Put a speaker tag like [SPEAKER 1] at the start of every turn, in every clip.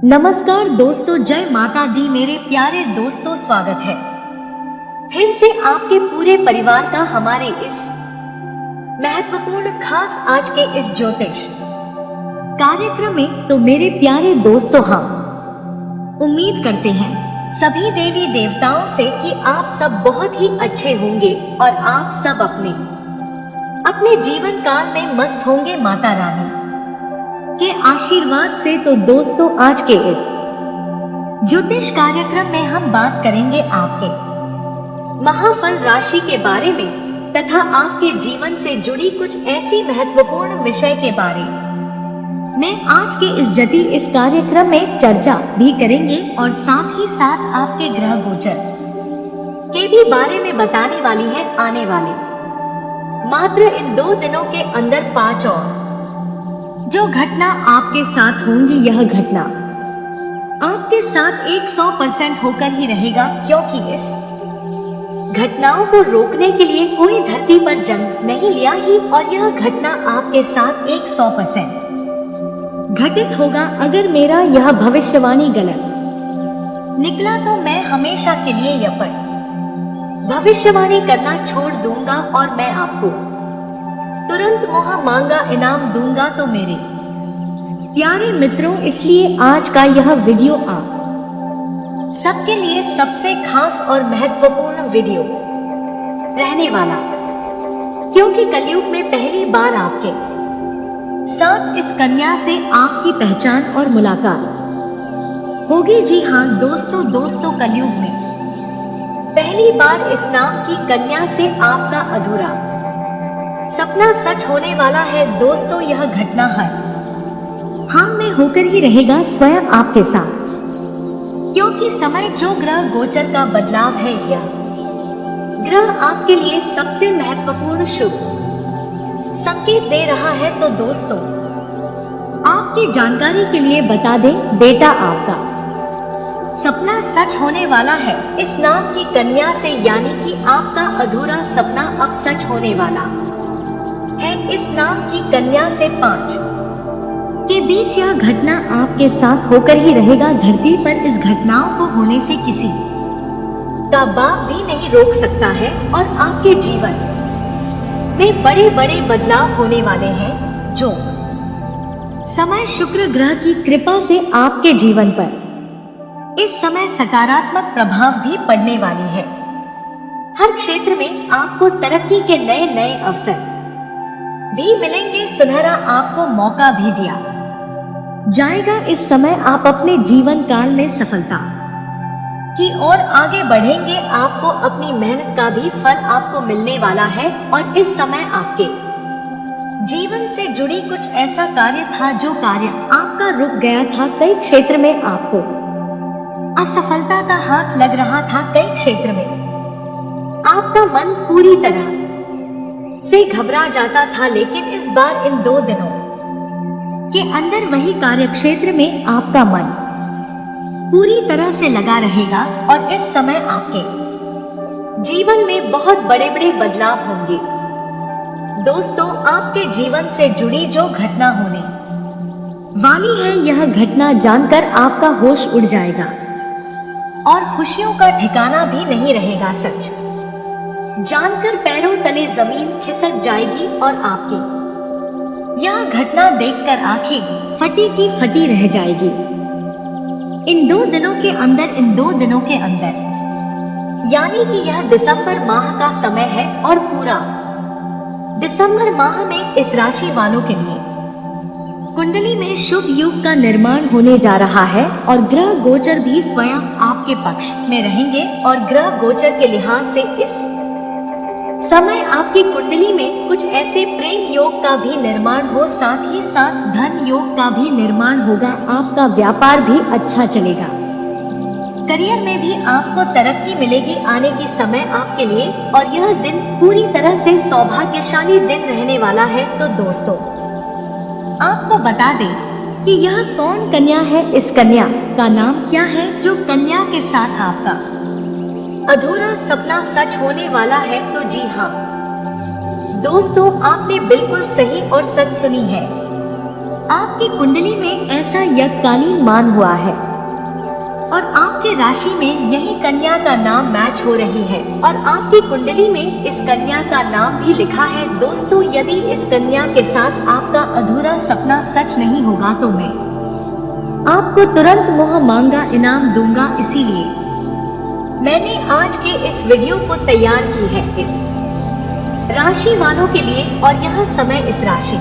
[SPEAKER 1] नमस्कार दोस्तों, जय माता दी मेरे प्यारे दोस्तों, स्वागत है फिर से आपके पूरे परिवार का हमारे इस महत्वपूर्ण खास आज के इस ज्योतिष कार्यक्रम में। तो मेरे प्यारे दोस्तों, हम उम्मीद करते हैं सभी देवी देवताओं से कि आप सब बहुत ही अच्छे होंगे और आप सब अपने जीवन काल में मस्त होंगे माता रानी के आशीर्वाद से। तो दोस्तों, आज के इस ज्योतिष कार्यक्रम में हम बात करेंगे आपके महाफल राशि के बारे में तथा आपके जीवन से जुड़ी कुछ ऐसी महत्वपूर्ण विषय के बारे में आज के इस कार्यक्रम में चर्चा भी करेंगे और साथ ही साथ आपके ग्रह गोचर के भी बारे में बताने वाली है। आने वाले मात्र इन 2 दिनों के अंदर 5 और जो घटना आपके साथ होंगी, यह घटना आपके साथ 100% होकर ही रहेगा, क्योंकि इस घटनाओं को रोकने के लिए कोई धरती पर जन्म नहीं लिया ही और यह घटना आपके साथ 100% घटित होगा। अगर मेरा यह भविष्यवाणी गलत निकला तो मैं हमेशा के लिए यह पर भविष्यवाणी करना छोड़ दूंगा और मैं आपको तुरंत मुँह मांगा इनाम दूंगा। तो मेरे प्यारे मित्रों, इसलिए आज का यह वीडियो आप सबके लिए सबसे खास और महत्वपूर्ण वीडियो रहने वाला, क्योंकि कलयुग में पहली बार आपके साथ इस कन्या से आपकी पहचान और मुलाकात होगी। जी हाँ दोस्तों, कलयुग में पहली बार इस नाम की कन्या से आपका अधूरा सपना सच होने वाला है। दोस्तों, यह घटना हर हाल में होकर ही रहेगा स्वयं आपके साथ, क्योंकि समय जो ग्रह गोचर का बदलाव है, यह ग्रह आपके लिए सबसे महत्वपूर्ण शुभ संकेत दे रहा है। तो दोस्तों, आपकी जानकारी के लिए बता दें, बेटा आपका सपना सच होने वाला है इस नाम की कन्या से, यानी कि आपका अधूरा सपना अब सच होने वाला है इस नाम की कन्या से। 5 के बीच यह घटना आपके साथ होकर ही रहेगा। धरती पर इस घटनाओं को होने से किसी का बाप भी नहीं रोक सकता है और आपके जीवन में बड़े बड़े बदलाव होने वाले हैं, जो समय शुक्र ग्रह की कृपा से आपके जीवन पर इस समय सकारात्मक प्रभाव भी पड़ने वाली है। हर क्षेत्र में आपको तरक्की के नए नए अवसर भी मिलेंगे। सुनहरा आपको मौका भी दिया जाएगा। इस समय आप अपने जीवन काल में सफलता की ओर आगे बढ़ेंगे। आपको अपनी मेहनत का भी फल आपको मिलने वाला है और इस समय आपके जीवन से जुड़ी कुछ ऐसा कार्य था जो कार्य आपका रुक गया था। कई क्षेत्र में आपको असफलता का हाथ लग रहा था। कई क्षेत्र में आपका मन पूरी तरह से घबरा जाता था, लेकिन इस बार इन 2 दिनों के अंदर वही कार्य क्षेत्र में आपका मन पूरी तरह से लगा रहेगा और इस समय आपके जीवन में बहुत बड़े बड़े बदलाव होंगे। दोस्तों, आपके जीवन से जुड़ी जो घटना होने वाली है, यह घटना जानकर आपका होश उड़ जाएगा और खुशियों का ठिकाना भी नहीं रहेगा। सच जानकर पैरों तले जमीन खिसक जाएगी और आपकी यह घटना देखकर आंखें फटी की फटी रह जाएगी। इन 2 दिनों के अंदर यानी कि यह दिसंबर माह का समय है और पूरा दिसंबर माह में इस राशि वालों के लिए कुंडली में शुभ युग का निर्माण होने जा रहा है और ग्रह गोचर भी स्वयं आपके पक्ष में रहेंगे और ग्रह गोचर के लिहाज से इस समय आपकी कुंडली में कुछ ऐसे प्रेम योग का भी निर्माण हो, साथ ही साथ धन योग का भी निर्माण होगा। आपका व्यापार भी अच्छा चलेगा, करियर में भी आपको तरक्की मिलेगी। आने की समय आपके लिए और यह दिन पूरी तरह से सौभाग्यशाली दिन रहने वाला है। तो दोस्तों, आपको बता दें कि यह कौन कन्या है, इस कन्या का नाम क्या है जो कन्या के साथ आपका अधूरा सपना सच होने वाला है। तो जी हाँ दोस्तों, आपने बिल्कुल सही और सच सुनी है। आपकी कुंडली में ऐसा यज्ञकालीन मान हुआ है और आपके राशि में यही कन्या का नाम मैच हो रही है और आपकी कुंडली में इस कन्या का नाम भी लिखा है। दोस्तों, यदि इस कन्या के साथ आपका अधूरा सपना सच नहीं होगा तो मैं आपको तुरंत मोह मांगा इनाम दूंगा। इसीलिए मैंने आज के इस वीडियो को तैयार की है इस राशि वालों के लिए, और यह समय इस राशि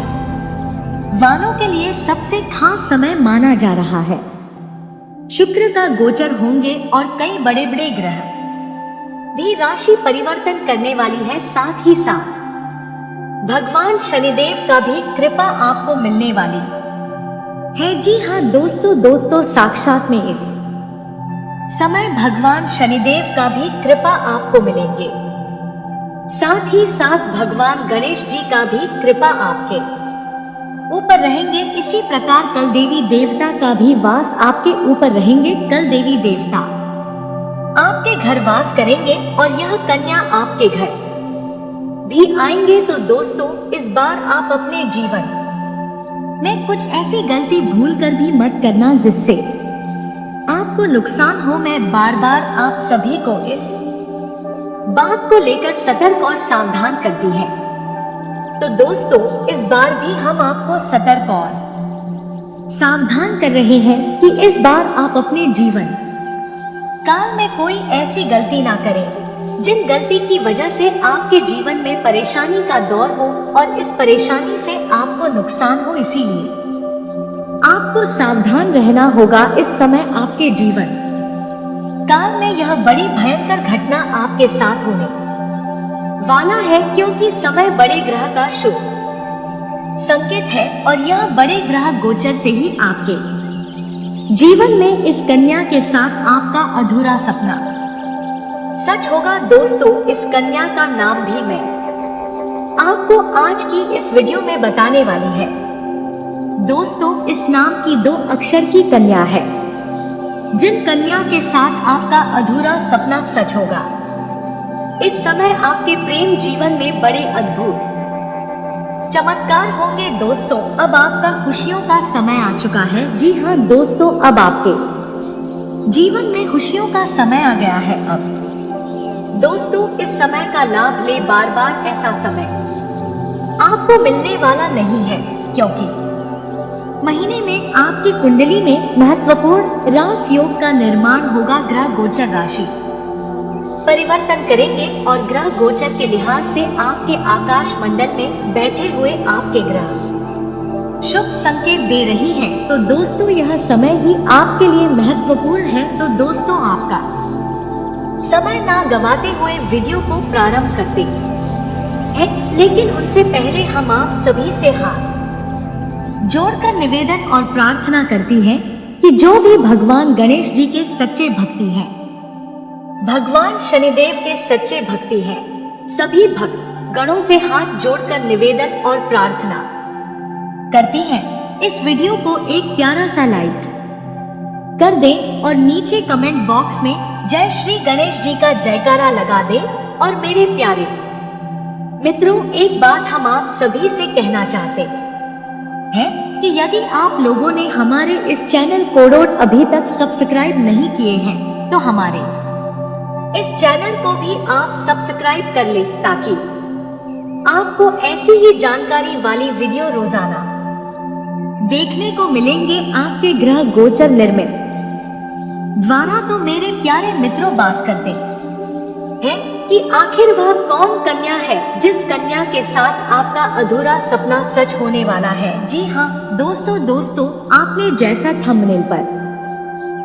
[SPEAKER 1] वालों के लिए सबसे खास समय माना जा रहा है। शुक्र का गोचर होंगे और कई बड़े बड़े ग्रह भी राशि परिवर्तन करने वाली है। साथ ही साथ भगवान शनिदेव का भी कृपा आपको मिलने वाली है। जी हाँ दोस्तों, साक्षात में इस समय भगवान शनिदेव का भी कृपा आपको मिलेंगे। साथ ही साथ भगवान गणेश जी का भी कृपा आपके ऊपर रहेंगे। इसी प्रकार कल देवी देवता का भी वास आपके ऊपर रहेंगे। कल देवी देवता आपके घर वास करेंगे और यह कन्या आपके घर भी आएंगे। तो दोस्तों, इस बार आप अपने जीवन में कुछ ऐसी गलती भूल कर भी मत करना जिससे आपको नुकसान हो। मैं बार बार आप सभी को इस बात को लेकर सतर्क और सावधान करती है। तो दोस्तों, इस बार भी हम आपको सतर्क और सावधान कर रहे हैं कि इस बार आप अपने जीवन काल में कोई ऐसी गलती ना करें जिन गलती की वजह से आपके जीवन में परेशानी का दौर हो और इस परेशानी से आपको नुकसान हो। इसीलिए आपको सावधान रहना होगा। इस समय आपके जीवन काल में यह बड़ी भयंकर घटना आपके साथ होने वाला है, क्योंकि समय बड़े ग्रह का शुभ संकेत है और यह बड़े ग्रह गोचर से ही आपके जीवन में इस कन्या के साथ आपका अधूरा सपना सच होगा। दोस्तों, इस कन्या का नाम भी मैं आपको आज की इस वीडियो में बताने वाली है। दोस्तों, इस नाम की 2 अक्षर की कन्या है जिन कन्या के साथ आपका अधूरा सपना सच होगा। इस समय आपके प्रेम जीवन में बड़े अद्भुत चमत्कार होंगे। दोस्तों, अब आपका खुशियों का समय आ चुका है। जी हाँ दोस्तों, अब आपके जीवन में खुशियों का समय आ गया है। अब दोस्तों, इस समय का लाभ ले। बार बार ऐसा समय आपको मिलने वाला नहीं है, क्योंकि महीने में आपकी कुंडली में महत्वपूर्ण राशि योग का निर्माण होगा। ग्रह गोचर राशि परिवर्तन करेंगे और ग्रह गोचर के लिहाज से आपके आकाश मंडल में बैठे हुए आपके ग्रह शुभ संकेत दे रही हैं। तो दोस्तों, यह समय ही आपके लिए महत्वपूर्ण है। तो दोस्तों, आपका समय ना गवाते हुए वीडियो को प्रारंभ करते हैं, लेकिन उनसे पहले हम आप सभी से हाथ जोड़कर निवेदन और प्रार्थना करती हैं कि जो भी भगवान गणेश जी के सच्चे भक्ति हैं, भगवान शनिदेव के सच्चे भक्ति हैं, सभी भक्त गणों से हाथ जोड़कर निवेदन और प्रार्थना करती हैं। इस वीडियो को एक प्यारा सा लाइक कर दें और नीचे कमेंट बॉक्स में जय श्री गणेश जी का जयकारा लगा दें। और मेरे प्यारे मित्रों, एक बात हम आप सभी से कहना चाहते हैं कि यदि आप लोगों ने हमारे इस चैनल को अभी तक सब्सक्राइब नहीं किए हैं तो हमारे इस चैनल को भी आप सब्सक्राइब कर लें, ताकि आपको ऐसी ही जानकारी वाली वीडियो रोजाना देखने को मिलेंगे आपके ग्रह गोचर निर्मित द्वारा। तो मेरे प्यारे मित्रों, बात करते हैं कि आखिर वह कौन कन्या है जिस कन्या के साथ आपका अधूरा सपना सच होने वाला है। जी हाँ दोस्तों, आपने जैसा थंबनेल पर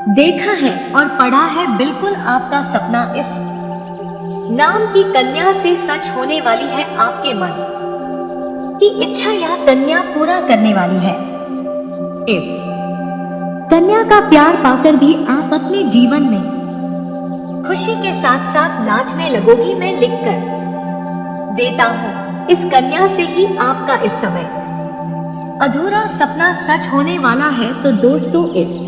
[SPEAKER 1] देखा है और पढ़ा है, बिल्कुल आपका सपना इस नाम की कन्या से सच होने वाली है। आपके मन की इच्छा यह कन्या पूरा करने वाली है। इस कन्या का प्यार पाकर भी आप अपने जीवन में खुशी के साथ साथ नाचने लगोगी। मैं लिख कर देता हूँ, इस कन्या से ही आपका इस समय अधूरा सपना सच होने वाला है। तो दोस्तों, इस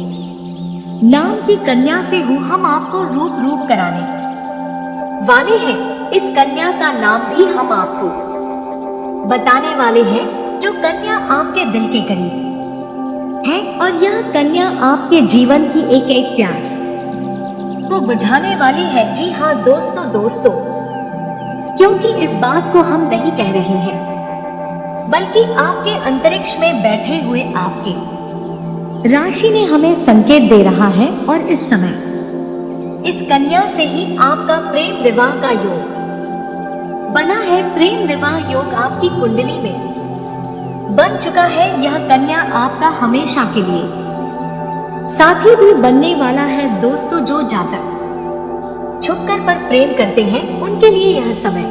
[SPEAKER 1] नाम की कन्या से हूँ हम आपको रूप कराने वाले हैं। इस कन्या का नाम भी हम आपको बताने वाले हैं, जो कन्या आपके दिल के करीब है और यह कन्या आपके जीवन की एक एक प्यास को बुझाने वाली है। जी हाँ दोस्तों, क्योंकि इस बात को हम नहीं कह रहे हैं, बल्कि आपके अंतरिक्ष में बैठे हुए आपके राशि ने हमें संकेत दे रहा है। और इस समय इस कन्या से ही आपका प्रेम विवाह का योग बना है। प्रेम विवाह योग आपकी कुंडली में बन चुका है। यह कन्या आपका हमेशा के लिए साथी भी बनने वाला है। दोस्तों, जो जातक छुपकर पर प्रेम करते हैं उनके लिए यह समय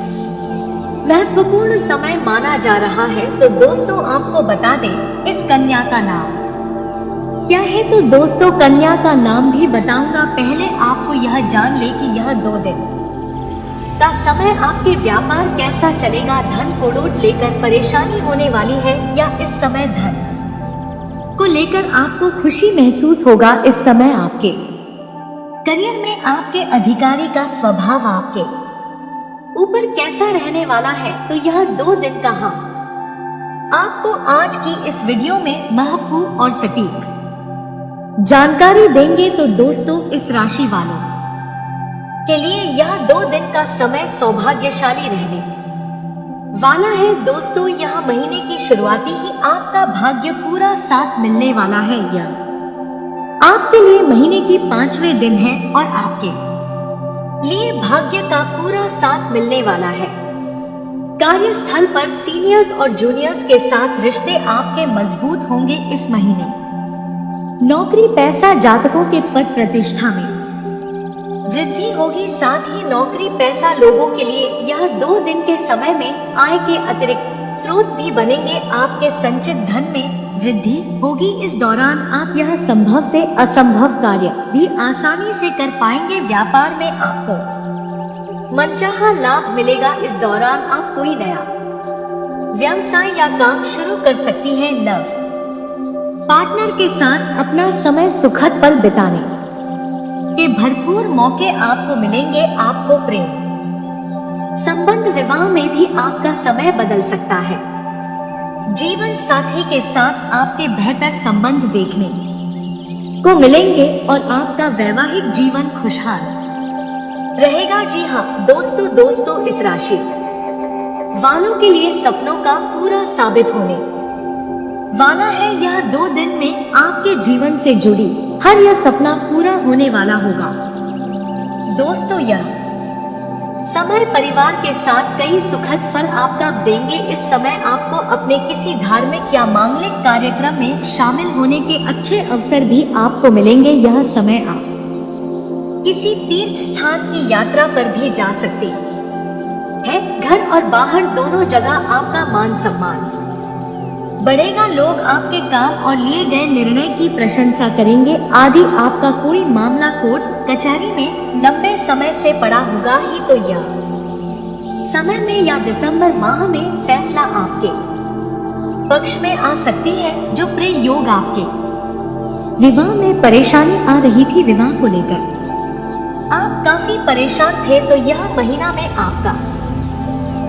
[SPEAKER 1] महत्वपूर्ण समय माना जा रहा है। तो दोस्तों, आपको बता दें इस कन्या का नाम क्या है। तो दोस्तों, कन्या का नाम भी बताऊंगा। पहले आपको यह जान ले कि यह 2 दिन का समय आपके व्यापार कैसा चलेगा। धन कोड़ोट लेकर परेशानी होने वाली है या इस समय धन को लेकर आपको खुशी महसूस होगा। इस समय आपके करियर में आपके अधिकारी का स्वभाव आपके ऊपर कैसा रहने वाला है। तो यह 2 दिन का हम आपको आज की इस वीडियो में महत्वपूर्ण और सटीक जानकारी देंगे। तो दोस्तों, इस राशि वालों के लिए यह 2 दिन का समय सौभाग्यशाली रहने वाला है। दोस्तों, यह महीने की शुरुआती ही आपका भाग्य पूरा साथ मिलने वाला है। यह आपके लिए महीने की 5वें दिन है और आपके लिए भाग्य का पूरा साथ मिलने वाला है। कार्यस्थल पर सीनियर्स और जूनियर्स के साथ रिश्ते आपके मजबूत होंगे। इस महीने नौकरी पैसा जातकों के पद प्रतिष्ठा में वृद्धि होगी। साथ ही नौकरी पैसा लोगों के लिए यह 2 दिन के समय में आय के अतिरिक्त स्रोत भी बनेंगे। आपके संचित धन में वृद्धि होगी। इस दौरान आप यह संभव से असंभव कार्य भी आसानी से कर पाएंगे। व्यापार में आपको मनचाहा लाभ मिलेगा। इस दौरान आप कोई नया व्यवसाय या काम शुरू कर सकती हैं। लव पार्टनर के साथ अपना समय सुखद पल बिताने के भरपूर मौके आपको मिलेंगे। आपको प्रेम संबंध विवाह में भी आपका समय बदल सकता है। जीवन साथी के साथ आपके बेहतर संबंध देखने को मिलेंगे और आपका वैवाहिक जीवन खुशहाल रहेगा। जी हाँ दोस्तों, इस राशि वालों के लिए सपनों का पूरा साबित होने वाला है। यह 2 दिन में आपके जीवन से जुड़ी हर यह सपना पूरा होने वाला होगा। दोस्तों, यह समय परिवार के साथ कई सुखद फल आपका देंगे। इस समय आपको अपने किसी धार्मिक या मांगलिक कार्यक्रम में शामिल होने के अच्छे अवसर भी आपको मिलेंगे। यह समय आप किसी तीर्थ स्थान की यात्रा पर भी जा सकते हैं। घर और बाहर दोनों जगह आपका मान सम्मान बढ़ेगा। लोग आपके काम और लिए गए निर्णय की प्रशंसा करेंगे। आदि आपका कोई मामला कोर्ट कचहरी में लंबे समय से पड़ा होगा ही तो यह समय में या दिसंबर माह में फैसला आपके पक्ष में आ सकती है। जो प्रिय योग आपके विवाह में परेशानी आ रही थी, विवाह को लेकर आप काफी परेशान थे, तो यह महीना में आपका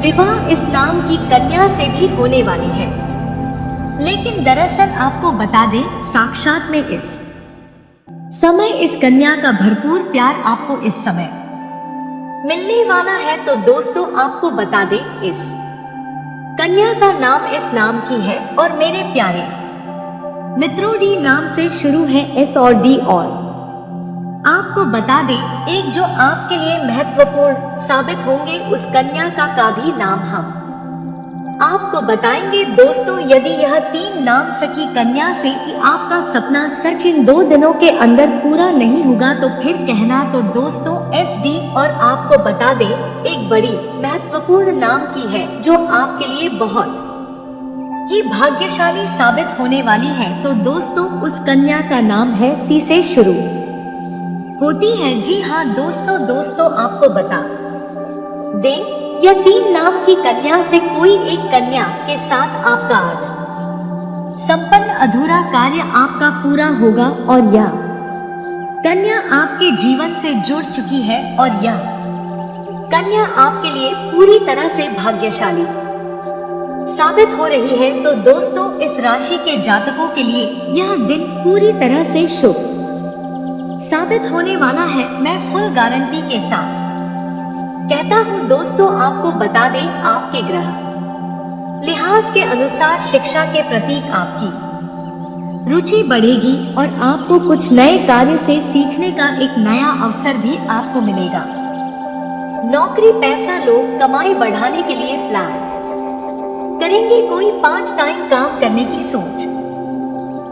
[SPEAKER 1] विवाह इस नाम की कन्या से भी होने वाली है। लेकिन दरअसल आपको बता दें, साक्षात में इस समय इस कन्या का भरपूर प्यार आपको इस समय मिलने वाला है। तो दोस्तों, आपको बता दें इस कन्या का नाम इस नाम की है और मेरे प्यारे मित्रों, डी नाम से शुरू है, एस और डी। और आपको बता दें एक जो आपके लिए महत्वपूर्ण साबित होंगे, उस कन्या का भी नाम हम आपको बताएंगे। दोस्तों, यदि यह 3 नाम सकी कन्या से कि आपका सपना सच इन 2 दिनों के अंदर पूरा नहीं होगा तो फिर कहना। तो दोस्तों, SD और आपको बता दें एक बड़ी महत्वपूर्ण नाम की है जो आपके लिए बहुत ही भाग्यशाली साबित होने वाली है। तो दोस्तों, उस कन्या का नाम है सी से शुरू होती है। जी हाँ दोस्तों, आपको बता दें यह 3 नाम की कन्या से कोई एक कन्या के साथ आपका संपन्न अधूरा कार्य आपका पूरा होगा। और यह कन्या आपके जीवन से जुड़ चुकी है और यह कन्या आपके लिए पूरी तरह से भाग्यशाली साबित हो रही है, तो दोस्तों इस राशि के जातकों के लिए यह दिन पूरी तरह से शुभ साबित होने वाला है। मैं फुल गारंटी के साथ कहता हूँ दोस्तों। आपको बता दें, आपके ग्रह लिहाज के अनुसार शिक्षा के प्रतीक आपकी रुचि बढ़ेगी और आपको कुछ नए कार्य से सीखने का एक नया अवसर भी आपको मिलेगा। नौकरी पैसा लोग कमाई बढ़ाने के लिए प्लान करेंगे। कोई 5 टाइम काम करने की सोच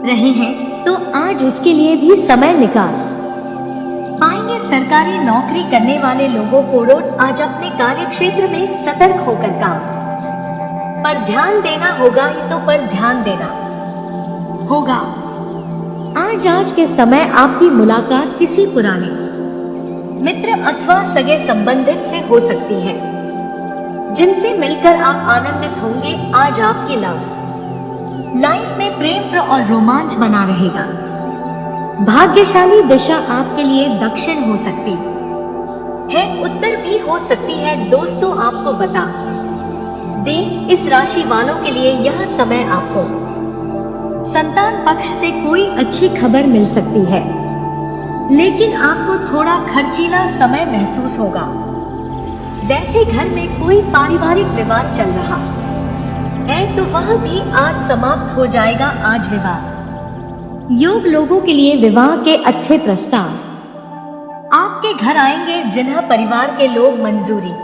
[SPEAKER 1] रहे हैं तो आज उसके लिए भी समय निकाल पाएंगे। सरकारी नौकरी करने वाले लोगों को आज अपने कार्य क्षेत्र में सतर्क होकर काम पर ध्यान देना होगा, हितों पर ध्यान देना होगा। आज के समय आपकी मुलाकात किसी पुराने मित्र अथवा सगे संबंधित से हो सकती है, जिनसे मिलकर आप आनंदित होंगे। आज आपकी लव लाइफ में प्रेम और रोमांच बना रहेगा। भाग्यशाली दिशा आपके लिए दक्षिण हो सकती है, उत्तर भी हो सकती है। दोस्तों आपको बता दें, इस राशि वालों के लिए यह समय आपको संतान पक्ष से कोई अच्छी खबर मिल सकती है, लेकिन आपको थोड़ा खर्चीला समय महसूस होगा। वैसे घर में कोई पारिवारिक विवाद चल रहा है तो वह भी आज समाप्त हो जाएगा। आज विवाह योग लोगों के लिए विवाह के अच्छे प्रस्ताव आपके घर आएंगे, जिन्हें परिवार के लोग मंजूरी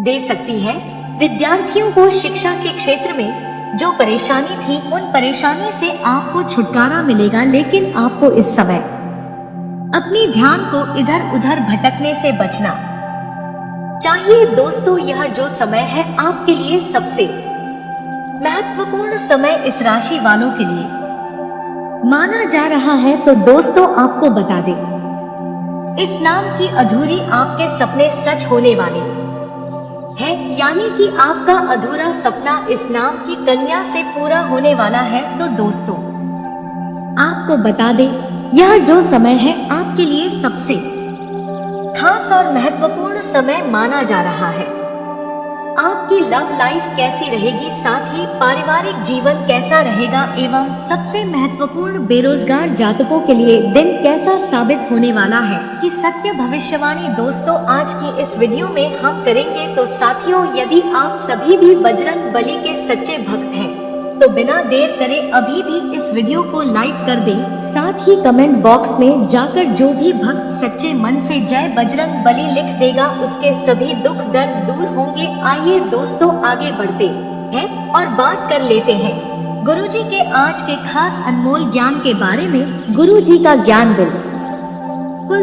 [SPEAKER 1] दे सकती है। विद्यार्थियों को शिक्षा के क्षेत्र में जो परेशानी थी, उन परेशानी से आपको छुटकारा मिलेगा, लेकिन आपको इस समय अपनी ध्यान को इधर उधर भटकने से बचना चाहिए। दोस्तों यह जो समय है आपके लिए सबसे महत्वपूर्ण समय इस राशि वालों के लिए माना जा रहा है। तो दोस्तों आपको बता दें, इस नाम की अधूरी आपके सपने सच होने वाले है, यानी कि आपका अधूरा सपना इस नाम की कन्या से पूरा होने वाला है। तो दोस्तों आपको बता दें, यह जो समय है आपके लिए सबसे खास और महत्वपूर्ण समय माना जा रहा है। आपकी लव लाइफ कैसी रहेगी, साथ ही पारिवारिक जीवन कैसा रहेगा, एवं सबसे महत्वपूर्ण बेरोजगार जातकों के लिए दिन कैसा साबित होने वाला है कि सत्य भविष्यवाणी दोस्तों आज की इस वीडियो में हम करेंगे। तो साथियों, यदि आप सभी भी बजरंग बली के सच्चे भक्त हैं तो बिना देर करे अभी भी इस वीडियो को लाइक कर दें। साथ ही कमेंट बॉक्स में जाकर जो भी भक्त सच्चे मन से जय बजरंग बली लिख देगा, उसके सभी दुख दर्द दूर होंगे। आइए दोस्तों आगे बढ़ते हैं और बात कर लेते हैं गुरुजी के आज के खास अनमोल ज्ञान के बारे में। गुरुजी का ज्ञान बिल्कुल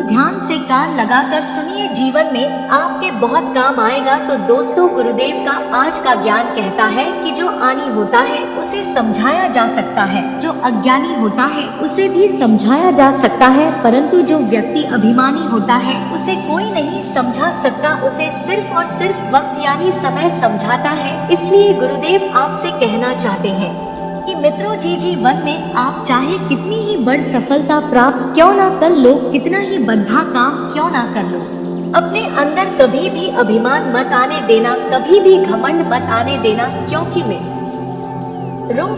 [SPEAKER 1] ध्यान से कान लगाकर सुनिए, जीवन में आपके बहुत काम आएगा। तो दोस्तों गुरुदेव का आज का ज्ञान कहता है कि जो आनी होता है उसे समझाया जा सकता है, जो अज्ञानी होता है उसे भी समझाया जा सकता है, परंतु जो व्यक्ति अभिमानी होता है उसे कोई नहीं समझा सकता, उसे सिर्फ और सिर्फ वक्त यानी समय समझाता है। इसलिए गुरुदेव आपसे कहना चाहते हैं कि मित्रों जीवन में आप चाहे कितनी ही बड़ी सफलता प्राप्त क्यों ना कर लो, कितना ही बड़ा काम क्यों ना कर लो, अपने अंदर कभी भी अभिमान मत आने देना, कभी भी घमंड मत आने देना, क्योंकि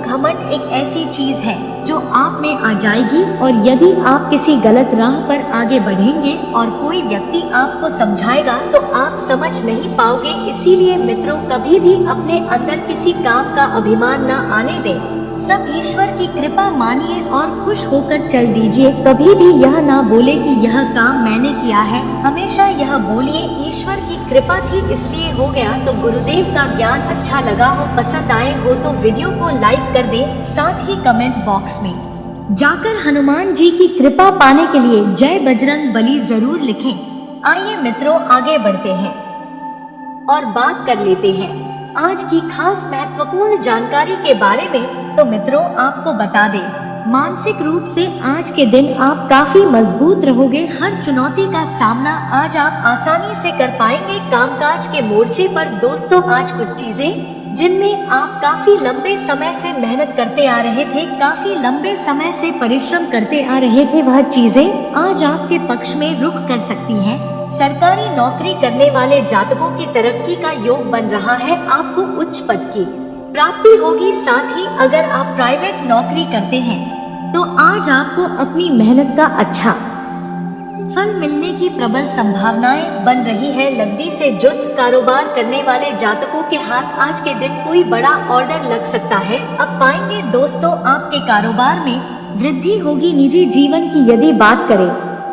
[SPEAKER 1] घमंड एक ऐसी चीज है जो आप में आ जाएगी। और यदि आप किसी गलत राह पर आगे बढ़ेंगे और कोई व्यक्ति आपको समझाएगा तो आप समझ नहीं पाओगे। इसीलिए मित्रों कभी भी अपने अंदर किसी काम का अभिमान न आने दें, सब ईश्वर की कृपा मानिए और खुश होकर चल दीजिए। कभी भी यह ना बोले कि यह काम मैंने किया है, हमेशा यह बोलिए ईश्वर की कृपा थी इसलिए हो गया। तो गुरुदेव का ज्ञान अच्छा लगा हो, पसंद आए हो तो वीडियो को लाइक कर दें। साथ ही कमेंट बॉक्स में जाकर हनुमान जी की कृपा पाने के लिए जय बजरंग बली जरूर लिखें। आइए मित्रों आगे बढ़ते हैं और बात कर लेते हैं आज की खास महत्वपूर्ण जानकारी के बारे में। तो मित्रों आपको बता दें, मानसिक रूप से आज के दिन आप काफी मजबूत रहोगे। हर चुनौती का सामना आज आप आसानी से कर पाएंगे। कामकाज के मोर्चे पर दोस्तों आज कुछ चीजें जिनमें आप काफी लंबे समय से मेहनत करते आ रहे थे, काफी लंबे समय से परिश्रम करते आ रहे थे, वह चीजें आज आपके पक्ष में रुख कर सकती हैं। सरकारी नौकरी करने वाले जातकों की तरक्की का योग बन रहा है। आपको उच्च पद की प्राप्ति होगी। साथ ही अगर आप प्राइवेट नौकरी करते हैं तो आज आपको अपनी मेहनत का अच्छा फल मिलने की प्रबल संभावनाएं बन रही है। लग्दी से जुट कारोबार करने वाले जातकों के हाथ आज के दिन कोई बड़ा ऑर्डर लग सकता है। अब पाएंगे दोस्तों आपके कारोबार में वृद्धि होगी। निजी जीवन की यदि बात करें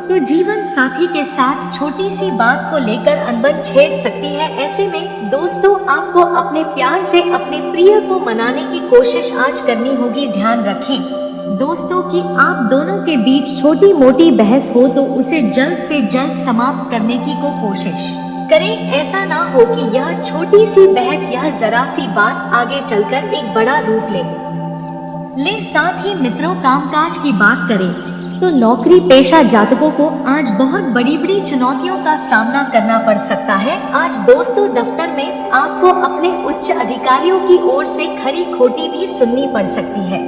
[SPEAKER 1] तो जीवन साथी के साथ छोटी सी बात को लेकर अनबन छेड़ सकती है। ऐसे में दोस्तों आपको अपने प्यार से अपने प्रिय को मनाने की कोशिश आज करनी होगी। ध्यान रखें दोस्तों कि आप दोनों के बीच छोटी मोटी बहस हो तो उसे जल्द से जल्द समाप्त करने की कोशिश करें। ऐसा ना हो कि यह छोटी सी बहस, यह जरा सी बात आगे चलकर एक बड़ा रूप ले। साथ ही मित्रों कामकाज की बात करें तो नौकरी पेशा जातकों को आज बहुत बड़ी बड़ी चुनौतियों का सामना करना पड़ सकता है। आज दोस्तों दफ्तर में आपको अपने उच्च अधिकारियों की ओर से खरी खोटी भी सुननी पड़ सकती है।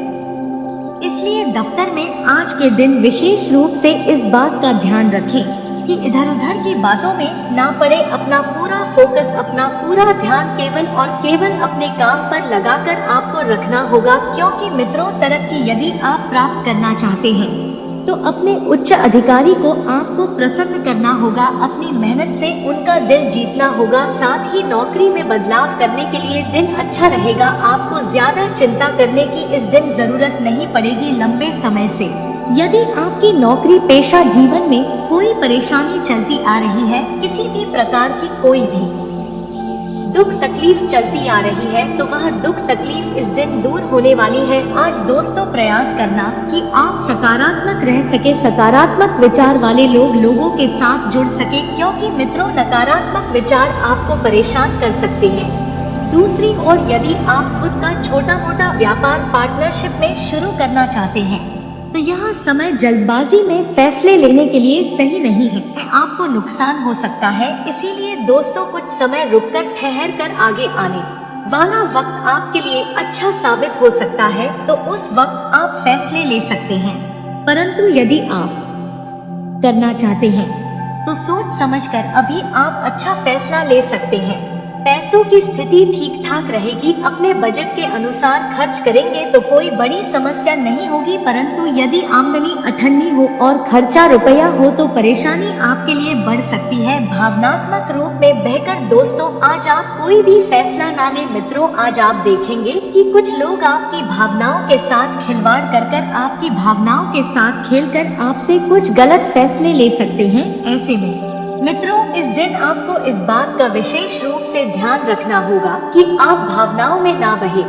[SPEAKER 1] इसलिए दफ्तर में आज के दिन विशेष रूप से इस बात का ध्यान रखें कि इधर उधर की बातों में ना पड़े। अपना पूरा फोकस, अपना पूरा ध्यान केवल और केवल अपने काम पर लगाकर आपको रखना होगा। क्योंकि मित्रों तरक्की यदि आप प्राप्त करना चाहते हैं तो अपने उच्च अधिकारी को आपको प्रसन्न करना होगा, अपनी मेहनत से उनका दिल जीतना होगा। साथ ही नौकरी में बदलाव करने के लिए दिन अच्छा रहेगा। आपको ज्यादा चिंता करने की इस दिन जरूरत नहीं पड़ेगी। लंबे समय से यदि आपकी नौकरी पेशा जीवन में कोई परेशानी चलती आ रही है, किसी भी प्रकार की कोई भी दुख तकलीफ चलती आ रही है तो वह दुख तकलीफ इस दिन दूर होने वाली है। आज दोस्तों प्रयास करना कि आप सकारात्मक रह सके, सकारात्मक विचार वाले लोगों के साथ जुड़ सके। क्योंकि मित्रों नकारात्मक विचार आपको परेशान कर सकते हैं। दूसरी ओर यदि आप खुद का छोटा मोटा व्यापार पार्टनरशिप में शुरू करना चाहते हैं तो यह समय जल्दबाजी में फैसले लेने के लिए सही नहीं है, आपको नुकसान हो सकता है। इसीलिए दोस्तों कुछ समय रुककर ठहर कर आगे आने वाला वक्त आपके लिए अच्छा साबित हो सकता है, तो उस वक्त आप फैसले ले सकते हैं। परंतु यदि आप करना चाहते हैं तो सोच समझकर अभी आप अच्छा फैसला ले सकते हैं। पैसों की स्थिति ठीक ठाक रहेगी, अपने बजट के अनुसार खर्च करेंगे तो कोई बड़ी समस्या नहीं होगी। परंतु यदि आमदनी अठन्नी हो और खर्चा रुपया हो तो परेशानी आपके लिए बढ़ सकती है। भावनात्मक रूप में बहकर दोस्तों आज आप कोई भी फैसला ना लें। मित्रों आज आप देखेंगे कि कुछ लोग आपकी भावनाओं के साथ खिलवाड़ कर आपकी भावनाओं के साथ खेलकर आपसे कुछ गलत फैसले ले सकते हैं। ऐसे में मित्रों इस दिन आपको इस बात का विशेष रूप से ध्यान रखना होगा कि आप भावनाओं में ना बहे।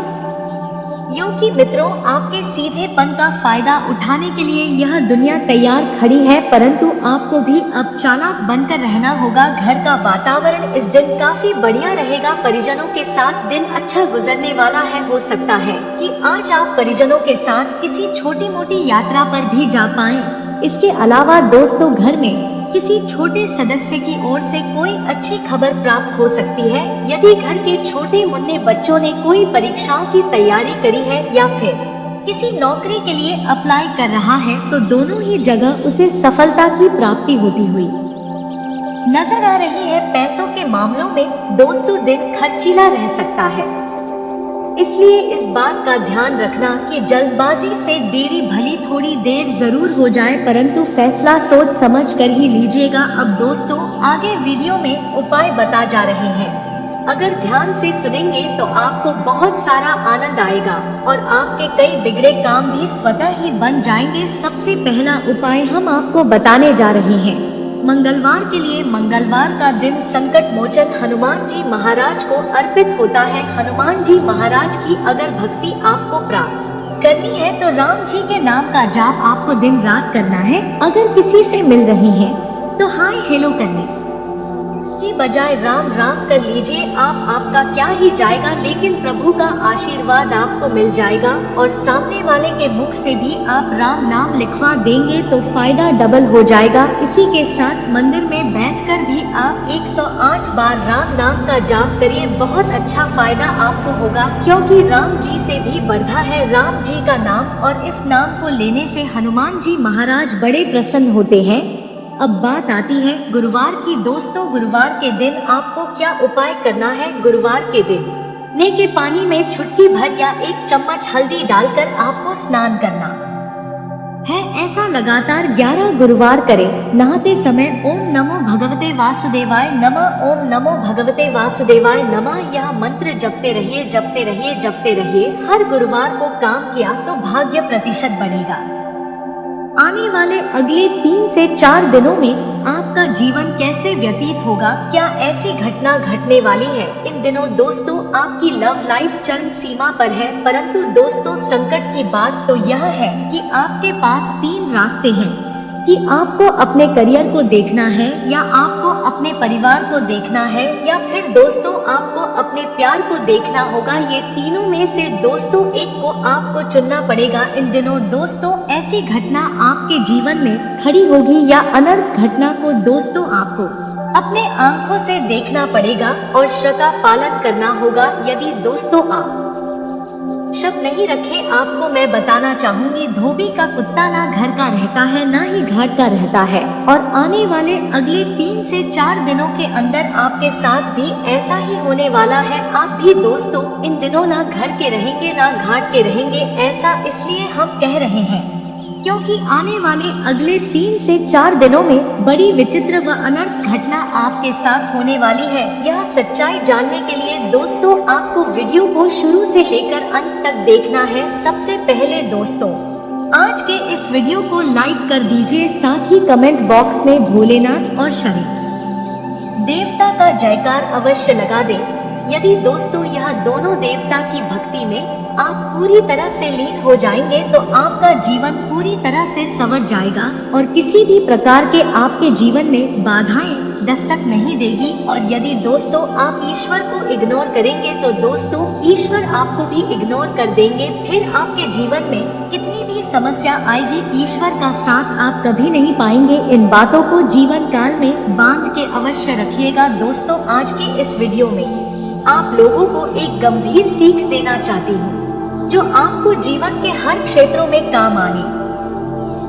[SPEAKER 1] क्योंकि मित्रों आपके सीधेपन का फायदा उठाने के लिए यह दुनिया तैयार खड़ी है, परंतु आपको भी अब चालाक बनकर रहना होगा। घर का वातावरण इस दिन काफी बढ़िया रहेगा। परिजनों के साथ दिन अच्छा गुजरने वाला है। हो सकता है कि आज आप परिजनों के साथ किसी छोटी मोटी यात्रा पर भी जा पाएं। इसके अलावा दोस्तों घर में किसी छोटे सदस्य की ओर से कोई अच्छी खबर प्राप्त हो सकती है। यदि घर के छोटे मुन्ने बच्चों ने कोई परीक्षाओं की तैयारी करी है या फिर किसी नौकरी के लिए अप्लाई कर रहा है तो दोनों ही जगह उसे सफलता की प्राप्ति होती हुई नजर आ रही है। पैसों के मामलों में दोस्तों दिन खर्चीला रह सकता है, इसलिए इस बात का ध्यान रखना कि जल्दबाजी से देरी भली थोड़ी देर जरूर हो जाए, परंतु फैसला सोच समझ कर ही लीजिएगा। अब दोस्तों आगे वीडियो में उपाय बता जा रहे हैं, अगर ध्यान से सुनेंगे तो आपको बहुत सारा आनंद आएगा और आपके कई बिगड़े काम भी स्वतः ही बन जाएंगे। सबसे पहला उपाय हम आपको बताने जा रहे हैं मंगलवार के लिए। मंगलवार का दिन संकट मोचन हनुमान जी महाराज को अर्पित होता है। हनुमान जी महाराज की अगर भक्ति आपको प्राप्त करनी है तो राम जी के नाम का जाप आपको दिन रात करना है। अगर किसी से मिल रही हैं तो हाय हेलो करने की बजाय राम राम कर लीजिए। आपका क्या ही जाएगा, लेकिन प्रभु का आशीर्वाद आपको मिल जाएगा और सामने वाले के मुख से भी आप राम नाम लिखवा देंगे तो फायदा डबल हो जाएगा। इसी के साथ मंदिर में बैठकर भी आप 108 बार राम नाम का जाप करिए, बहुत अच्छा फायदा आपको होगा, क्योंकि राम जी से भी बढ़ा है राम जी का नाम और इस नाम को लेने से हनुमान जी महाराज बड़े प्रसन्न होते हैं। अब बात आती है गुरुवार की। दोस्तों गुरुवार के दिन आपको क्या उपाय करना है। गुरुवार के दिन ने के पानी में चुटकी भर या 1 चम्मच हल्दी डालकर आपको स्नान करना है। ऐसा लगातार 11 गुरुवार करें। नहाते समय ओम नमो भगवते वासुदेवाय नमः, ओम नमो भगवते वासुदेवाय नमः यह मंत्र जपते रहिए, जपते रहिए, जपते रहिए। हर गुरुवार को काम किया तो भाग्य प्रतिशत बढ़ेगा। आने वाले अगले 3 से 4 दिनों में आपका जीवन कैसे व्यतीत होगा, क्या ऐसी घटना घटने वाली है? इन दिनों दोस्तों आपकी लव लाइफ चरम सीमा पर है, परंतु दोस्तों संकट की बात तो यह है कि आपके पास 3 रास्ते हैं कि आपको अपने करियर को देखना है, या आपको अपने परिवार को देखना है, या फिर दोस्तों आपको अपने प्यार को देखना होगा। ये तीनों में से दोस्तों एक को आपको चुनना पड़ेगा। इन दिनों दोस्तों ऐसी घटना आपके जीवन में खड़ी होगी या अनर्थ घटना को दोस्तों आपको अपने आंखों से देखना पड़ेगा और श्रद्धा का पालन करना होगा। यदि दोस्तों आप शब्द नहीं रखे, आपको मैं बताना चाहूंगी, धोबी का कुत्ता ना घर का रहता है ना ही घाट का रहता है। और आने वाले अगले 3 से 4 दिनों के अंदर आपके साथ भी ऐसा ही होने वाला है। आप भी दोस्तों इन दिनों ना घर के रहेंगे ना घाट के रहेंगे। ऐसा इसलिए हम कह रहे हैं क्योंकि आने वाले अगले 3 से 4 दिनों में बड़ी विचित्र व अनर्थ घटना आपके साथ होने वाली है। यह सच्चाई जानने के लिए दोस्तों आपको वीडियो को शुरू से लेकर अंत तक देखना है। सबसे पहले दोस्तों आज के इस वीडियो को लाइक कर दीजिए, साथ ही कमेंट बॉक्स में भोलेनाथ और शनि देवता का जयकार अवश्य लगा दें। यदि दोस्तों यह दोनों देवता की भक्ति में आप पूरी तरह से लीन हो जाएंगे तो आपका जीवन पूरी तरह से संवर जाएगा और किसी भी प्रकार के आपके जीवन में बाधाएं दस्तक नहीं देगी। और यदि दोस्तों आप ईश्वर को इग्नोर करेंगे तो दोस्तों ईश्वर आपको भी इग्नोर कर देंगे। फिर आपके जीवन में कितनी भी समस्या आएगी, ईश्वर का साथ आप कभी नहीं पाएंगे। इन बातों को जीवन काल में बांध के अवश्य रखिएगा। दोस्तों आज की इस वीडियो में आप लोगों को एक गंभीर सीख देना चाहती हूँ जो आपको जीवन के हर क्षेत्रों में काम आने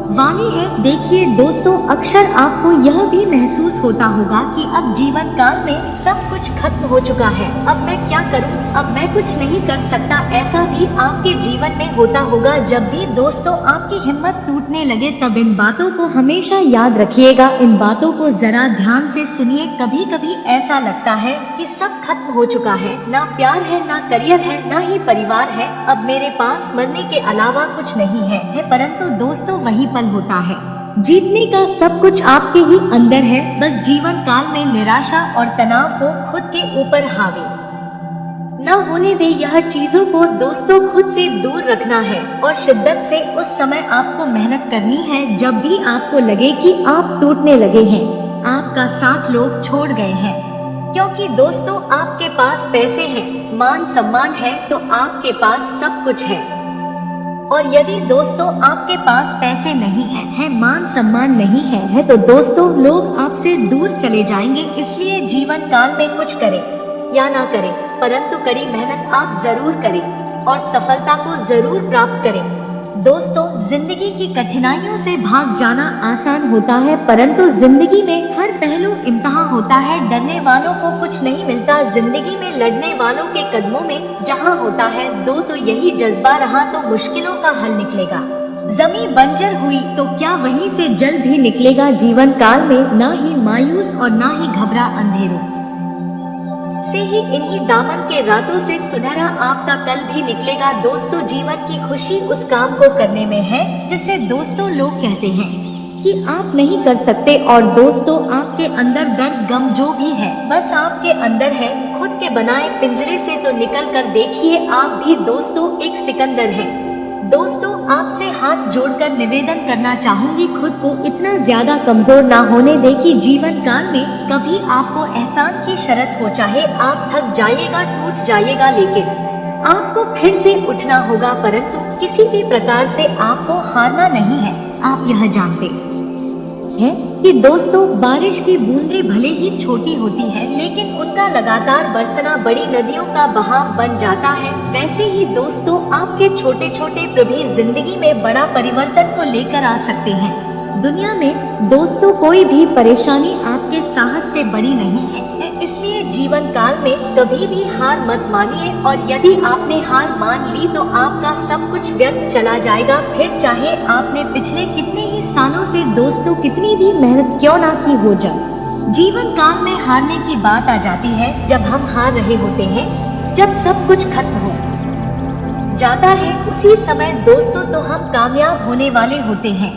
[SPEAKER 1] वाली है। देखिए दोस्तों अक्सर आपको यह भी महसूस होता होगा कि अब जीवन काल में सब कुछ खत्म हो चुका है, अब मैं क्या करूं, अब मैं कुछ नहीं कर सकता। ऐसा भी आपके जीवन में होता होगा। जब भी दोस्तों आपकी हिम्मत टूटने लगे तब इन बातों को हमेशा याद रखिएगा। इन बातों को जरा ध्यान से सुनिए। कभी कभी ऐसा लगता है कि सब खत्म हो चुका है, ना प्यार है, ना करियर है, ना ही परिवार है, अब मेरे पास मरने के अलावा कुछ नहीं है। परंतु दोस्तों वही पल होता है जीतने का। सब कुछ आपके ही अंदर है, बस जीवन काल में निराशा और तनाव को खुद के ऊपर हावी न होने दे। यह चीजों को दोस्तों खुद से दूर रखना है और शिद्दत से उस समय आपको मेहनत करनी है जब भी आपको लगे कि आप टूटने लगे हैं, आपका साथ लोग छोड़ गए हैं। क्योंकि दोस्तों आपके पास पैसे हैं, मान सम्मान है, तो आपके पास सब कुछ है। और यदि दोस्तों आपके पास पैसे नहीं है, मान सम्मान नहीं है तो दोस्तों लोग आपसे दूर चले जाएंगे। इसलिए जीवन काल में कुछ करें या ना करें, परंतु कड़ी मेहनत आप जरूर करें और सफलता को जरूर प्राप्त करें। दोस्तों जिंदगी की कठिनाइयों से भाग जाना आसान होता है, परंतु जिंदगी में हर पहलू इम्तिहान होता है। डरने वालों को कुछ नहीं मिलता, जिंदगी में लड़ने वालों के कदमों में जहां होता है दो, तो यही जज्बा रहा तो मुश्किलों का हल निकलेगा। जमीन बंजर हुई तो क्या वहीं से जल भी निकलेगा। जीवन काल में ना ही मायूस और ना ही घबरा अंधेरों से ही इन्हीं दामन के रातों से सुनहरा आपका कल भी निकलेगा। दोस्तों जीवन की खुशी उस काम को करने में है जिसे दोस्तों लोग कहते हैं कि आप नहीं कर सकते। और दोस्तों आपके अंदर दर्द गम जो भी है बस आपके अंदर है। खुद के बनाए पिंजरे से तो निकल कर देखिए, आप भी दोस्तों एक सिकंदर हैं। दोस्तों आपसे हाथ जोड़कर निवेदन करना चाहूंगी, खुद को इतना ज्यादा कमजोर ना होने दे कि जीवन काल में कभी आपको एहसान की शर्त हो। चाहे आप थक जाइएगा, टूट जाइएगा, लेकिन आपको फिर से उठना होगा। परंतु किसी भी प्रकार से आपको हारना नहीं है। आप यह जानते हैं कि दोस्तों बारिश की बूंदें भले ही छोटी होती है, लेकिन उनका लगातार बरसना बड़ी नदियों का बहाव बन जाता है। वैसे ही दोस्तों आपके छोटे छोटे प्रभी जिंदगी में बड़ा परिवर्तन को लेकर आ सकते हैं। दुनिया में दोस्तों कोई भी परेशानी आपके साहस से बड़ी नहीं है, इसलिए जीवन काल में कभी भी हार मत मानिए, और यदि आपने हार मान ली तो आपका सब कुछ व्यर्थ चला जाएगा। फिर चाहे आपने पिछले कितने ही सालों से दोस्तों कितनी भी मेहनत क्यों ना की हो जाए, जीवन काल में हारने की बात आ जाती है जब हम हार रहे होते हैं, जब सब कुछ खत्म हो जाता है, उसी समय दोस्तों तो हम कामयाब होने वाले होते हैं।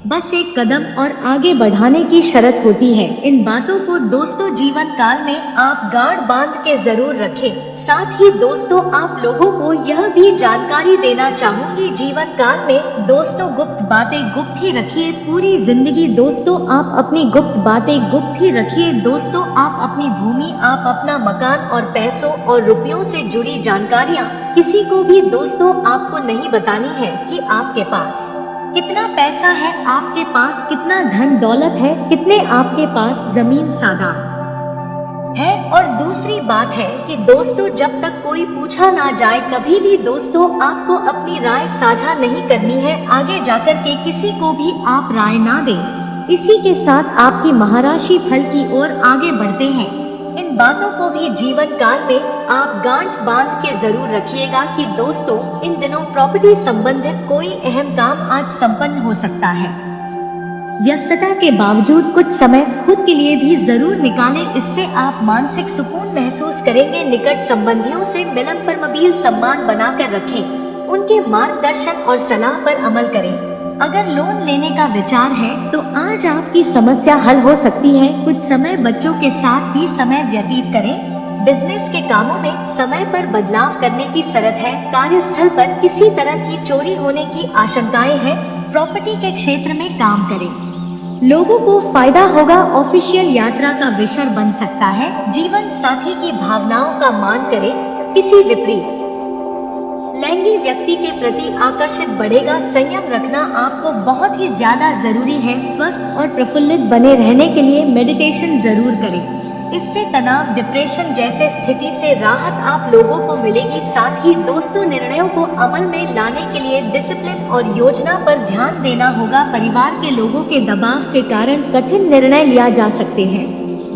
[SPEAKER 1] बस एक कदम और आगे बढ़ाने की शर्त होती है। इन बातों को दोस्तों जीवन काल में आप गांठ बांध के जरूर रखें। साथ ही दोस्तों आप लोगों को यह भी जानकारी देना चाहूंगी, जीवन काल में दोस्तों गुप्त बातें गुप्त ही रखिए। पूरी जिंदगी दोस्तों आप अपनी गुप्त बातें गुप्त ही रखिए। दोस्तों आप अपनी भूमि, आप अपना मकान और पैसों और रुपयों से जुड़ी जानकारियाँ किसी को भी दोस्तों आपको नहीं बतानी है कि आपके पास कितना पैसा है, आपके पास कितना धन दौलत है, कितने आपके पास जमीन सागा है। और दूसरी बात है कि दोस्तों जब तक कोई पूछा ना जाए, कभी भी दोस्तों आपको अपनी राय साझा नहीं करनी है। आगे जाकर के किसी को भी आप राय ना दें। इसी के साथ आपकी महाराशि फल की ओर आगे बढ़ते हैं। इन बातों को भी जीवन काल में आप गांठ बांध के जरूर रखिएगा कि दोस्तों इन दिनों प्रॉपर्टी संबंधित कोई अहम काम आज संपन्न हो सकता है। व्यस्तता के बावजूद कुछ समय खुद के लिए भी जरूर निकालें, इससे आप मानसिक सुकून महसूस करेंगे। निकट संबंधियों से मिलन पर मबील सम्मान बनाकर रखें, उनके मार्गदर्शन और सलाह पर अमल करें। अगर लोन लेने का विचार है तो आज आपकी समस्या हल हो सकती है। कुछ समय बच्चों के साथ भी समय व्यतीत करें। बिजनेस के कामों में समय पर बदलाव करने की जरूरत है। कार्यस्थल पर किसी तरह की चोरी होने की आशंकाएं हैं। प्रॉपर्टी के क्षेत्र में काम करें, लोगों को फायदा होगा। ऑफिशियल यात्रा का विषय बन सकता है। जीवन साथी की भावनाओं का मान करें। किसी विपरीत लैंगिक व्यक्ति के प्रति आकर्षित बढ़ेगा। संयम रखना आपको बहुत ही ज्यादा जरूरी है। स्वस्थ और प्रफुल्लित बने रहने के लिए मेडिटेशन जरूर करें। इससे तनाव, डिप्रेशन जैसे स्थिति से राहत आप लोगों को मिलेगी। साथ ही दोस्तों निर्णयों को अमल में लाने के लिए डिसिप्लिन और योजना पर ध्यान देना होगा। परिवार के लोगों के दबाव के कारण कठिन निर्णय लिया जा सकते हैं।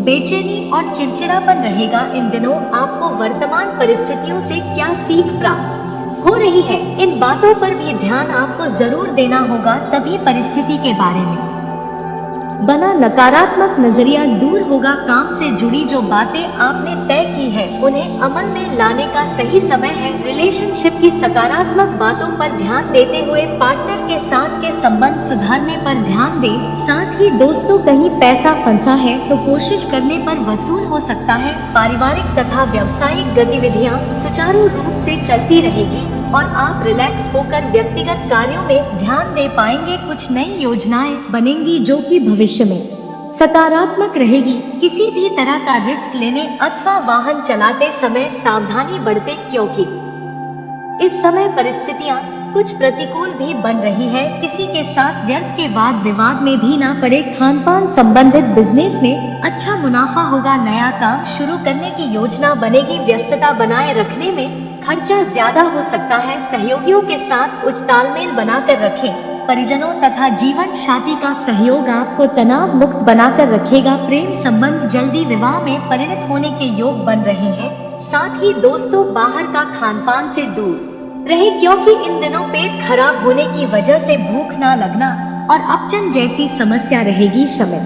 [SPEAKER 1] बेचैनी और चिड़चिड़ापन रहेगा। इन दिनों आपको वर्तमान परिस्थितियों से क्या सीख प्राप्त हो रही है, इन बातों पर भी ध्यान आपको जरूर देना होगा। तभी परिस्थिति के बारे में बना नकारात्मक नजरिया दूर होगा। काम से जुड़ी जो बातें आपने तय की है उन्हें अमल में लाने का सही समय है। रिलेशनशिप की सकारात्मक बातों पर ध्यान देते हुए पार्टनर के साथ के संबंध सुधारने पर ध्यान दें। साथ ही दोस्तों कहीं पैसा फंसा है तो कोशिश करने पर वसूल हो सकता है। पारिवारिक तथा व्यावसायिक गतिविधियां सुचारू रूप से चलती रहेगी और आप रिलैक्स होकर व्यक्तिगत कार्यों में ध्यान दे पाएंगे। कुछ नई योजनाएं बनेंगी जो कि भविष्य में सकारात्मक रहेगी। किसी भी तरह का रिस्क लेने अथवा वाहन चलाते समय सावधानी बरतें, क्योंकि इस समय परिस्थितियां कुछ प्रतिकूल भी बन रही है। किसी के साथ व्यर्थ के वाद विवाद में भी ना पड़े। खानपान संबंधित बिजनेस में अच्छा मुनाफा होगा। नया काम शुरू करने की योजना बनेगी। व्यस्तता बनाए रखने में खर्चा ज्यादा हो सकता है। सहयोगियों के साथ उच्च तालमेल बनाकर रखें। परिजनों तथा जीवन साथी का सहयोग आपको तनाव मुक्त बनाकर रखेगा। प्रेम संबंध जल्दी विवाह में परिणत होने के योग बन रहे हैं। साथ ही दोस्तों बाहर का खानपान से दूर रहे, क्योंकि इन दिनों पेट खराब होने की वजह से भूख ना लगना और अपचन जैसी समस्या रहेगी। समय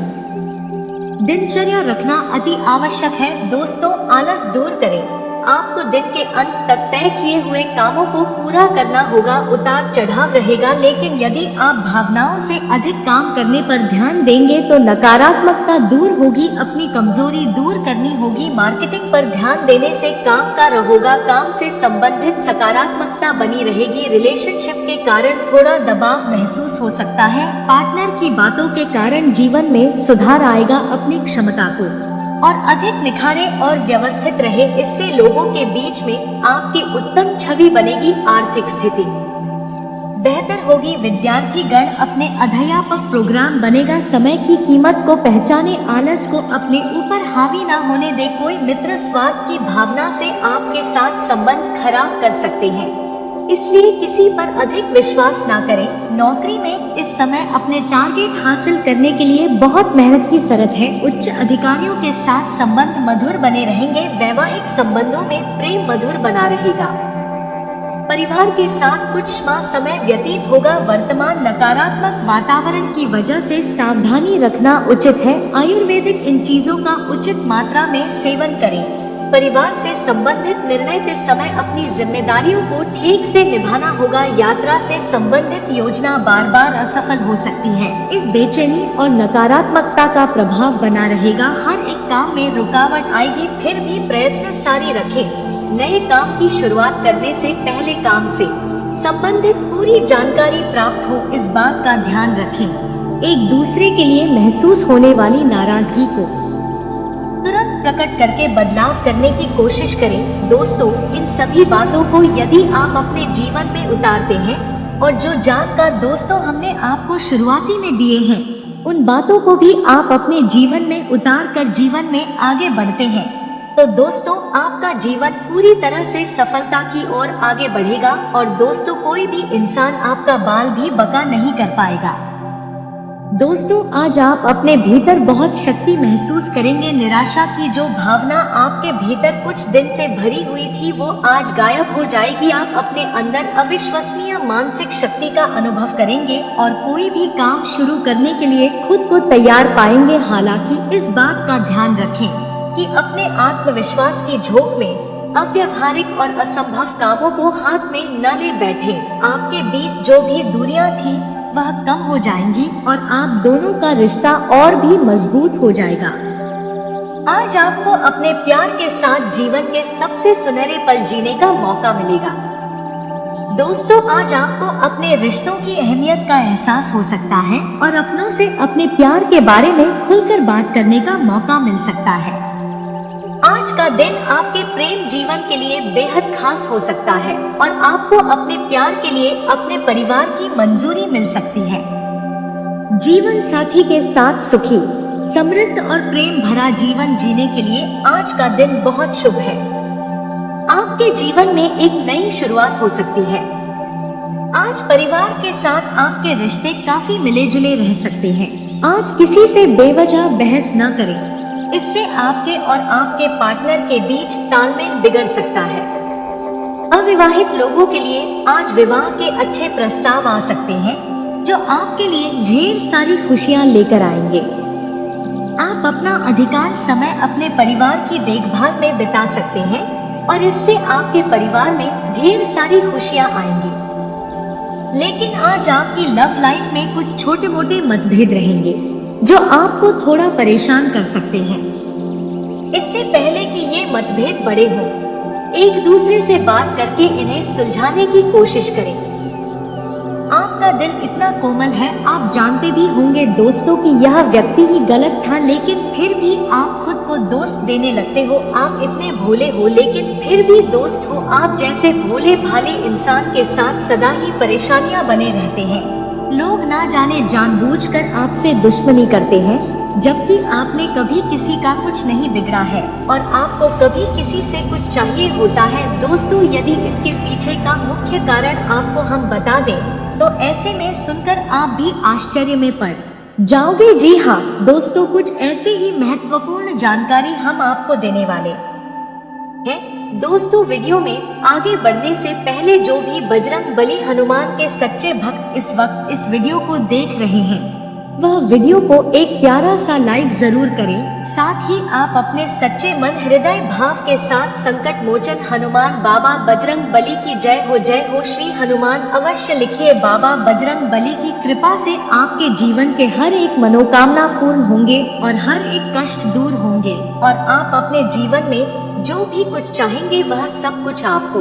[SPEAKER 1] दिनचर्या रखना अति आवश्यक है। दोस्तों आलस दूर करें। आपको दिन के अंत तक तय किए हुए कामों को पूरा करना होगा। उतार चढ़ाव रहेगा, लेकिन यदि आप भावनाओं से अधिक काम करने पर ध्यान देंगे तो नकारात्मकता दूर होगी। अपनी कमजोरी दूर करनी होगी। मार्केटिंग पर ध्यान देने से काम का रहोगा। काम से संबंधित सकारात्मकता बनी रहेगी। रिलेशनशिप के कारण थोड़ा दबाव महसूस हो सकता है। पार्टनर की बातों के कारण जीवन में सुधार आएगा। अपनी क्षमता को और अधिक निखारे और व्यवस्थित रहे, इससे लोगों के बीच में आपकी उत्तम छवि बनेगी। आर्थिक स्थिति बेहतर होगी। विद्यार्थी गण अपने अध्यापक प्रोग्राम बनेगा। समय की कीमत को पहचाने। आलस को अपने ऊपर हावी ना होने दे। कोई मित्र स्वार्थ की भावना से आपके साथ संबंध खराब कर सकते हैं। इसलिए किसी पर अधिक विश्वास ना करें। नौकरी में इस समय अपने टारगेट हासिल करने के लिए बहुत मेहनत की जरूरत है। उच्च अधिकारियों के साथ संबंध मधुर बने रहेंगे। वैवाहिक संबंधों में प्रेम मधुर बना रहेगा। परिवार के साथ कुछ माह समय व्यतीत होगा। वर्तमान नकारात्मक वातावरण की वजह से सावधानी रखना उचित है। आयुर्वेदिक इन चीजों का उचित मात्रा में सेवन करें। परिवार से संबंधित निर्णय के समय अपनी जिम्मेदारियों को ठीक से निभाना होगा। यात्रा से संबंधित योजना बार बार असफल हो सकती है। इस बेचैनी और नकारात्मकता का प्रभाव बना रहेगा। हर एक काम में रुकावट आएगी, फिर भी प्रयत्न जारी रखें। नए काम की शुरुआत करने से पहले काम से संबंधित पूरी जानकारी प्राप्त हो, इस बात का ध्यान रखें। एक दूसरे के लिए महसूस होने वाली नाराजगी को तुरंत प्रकट करके बदलाव करने की कोशिश करें। दोस्तों, इन सभी बातों को यदि आप अपने जीवन में उतारते हैं और जो जानकार दोस्तों हमने आपको शुरुआती में दिए हैं, उन बातों को भी आप अपने जीवन में उतार कर जीवन में आगे बढ़ते हैं, तो दोस्तों आपका जीवन पूरी तरह से सफलता की ओर आगे बढ़ेगा। और दोस्तों, कोई भी इंसान आपका बाल भी बका नहीं कर पाएगा। दोस्तों, आज आप अपने भीतर बहुत शक्ति महसूस करेंगे। निराशा की जो भावना आपके भीतर कुछ दिन से भरी हुई थी, वो आज गायब हो जाएगी। आप अपने अंदर अविश्वसनीय मानसिक शक्ति का अनुभव करेंगे और कोई भी काम शुरू करने के लिए खुद को तैयार पाएंगे। हालांकि इस बात का ध्यान रखें कि अपने आत्मविश्वास की झोंक में अव्यवहारिक और असंभव कामों को हाथ में न ले बैठे। आपके बीच जो भी दूरियां थी वह कम हो जाएंगी और आप दोनों का रिश्ता और भी मजबूत हो जाएगा। आज आपको अपने प्यार के साथ जीवन के सबसे सुनहरे पल जीने का मौका मिलेगा। दोस्तों, आज आपको अपने रिश्तों की अहमियत का एहसास हो सकता है और अपनों से अपने प्यार के बारे में खुलकर बात करने का मौका मिल सकता है। आज का दिन आपके प्रेम जीवन के लिए बेहद खास हो सकता है और आपको अपने प्यार के लिए अपने परिवार की मंजूरी मिल सकती है। जीवन साथी के साथ सुखी, समृद्ध और प्रेम भरा जीवन जीने के लिए आज का दिन बहुत शुभ है। आपके जीवन में एक नई शुरुआत हो सकती है। आज परिवार के साथ आपके रिश्ते काफी मिले जुले रह सकते हैं। आज किसी से बेवजह बहस न करें, इससे आपके और आपके पार्टनर के बीच तालमेल बिगड़ सकता है। अविवाहित लोगों के लिए आज विवाह के अच्छे प्रस्ताव आ सकते हैं, जो आपके लिए ढेर सारी खुशियां लेकर आएंगे। आप अपना अधिकांश समय अपने परिवार की देखभाल में बिता सकते हैं और इससे आपके परिवार में ढेर सारी खुशियां आएंगी। लेकिन आज आपकी लव लाइफ में कुछ छोटे मोटे मतभेद रहेंगे, जो आपको थोड़ा परेशान कर सकते हैं। इससे पहले कि ये मतभेद बड़े हों, एक दूसरे से बात करके इन्हें सुलझाने की कोशिश करें। आपका दिल इतना कोमल है, आप जानते भी होंगे दोस्तों कि यह व्यक्ति ही गलत था, लेकिन फिर भी आप खुद को दोस्त देने लगते हो। आप इतने भोले हो, लेकिन फिर भी दोस्त हो। आप जैसे भोले भाले इंसान के साथ सदा ही परेशानियां बने रहते हैं। लोग ना जाने जानबूझकर आपसे दुश्मनी करते हैं, जबकि आपने कभी किसी का कुछ नहीं बिगड़ा है और आपको कभी किसी से कुछ चाहिए होता है। दोस्तों, यदि इसके पीछे का मुख्य कारण आपको हम बता दें, तो ऐसे में सुनकर आप भी आश्चर्य में पड़ जाओगे। जी हाँ दोस्तों, कुछ ऐसे ही महत्वपूर्ण जानकारी हम आपको देने वाले हैं। दोस्तों, वीडियो में आगे बढ़ने से पहले जो भी बजरंग बली हनुमान के सच्चे भक्त इस वक्त इस वीडियो को देख रहे हैं, वह वीडियो को एक प्यारा सा लाइक जरूर करें। साथ ही आप अपने सच्चे मन हृदय भाव के साथ संकट मोचन हनुमान बाबा बजरंग बली की जय हो श्री हनुमान अवश्य लिखिए। बाबा बजरंग बली की कृपा से आपके जीवन के हर एक मनोकामना पूर्ण होंगे और हर एक कष्ट दूर होंगे और आप अपने जीवन में जो भी कुछ चाहेंगे वह सब कुछ आपको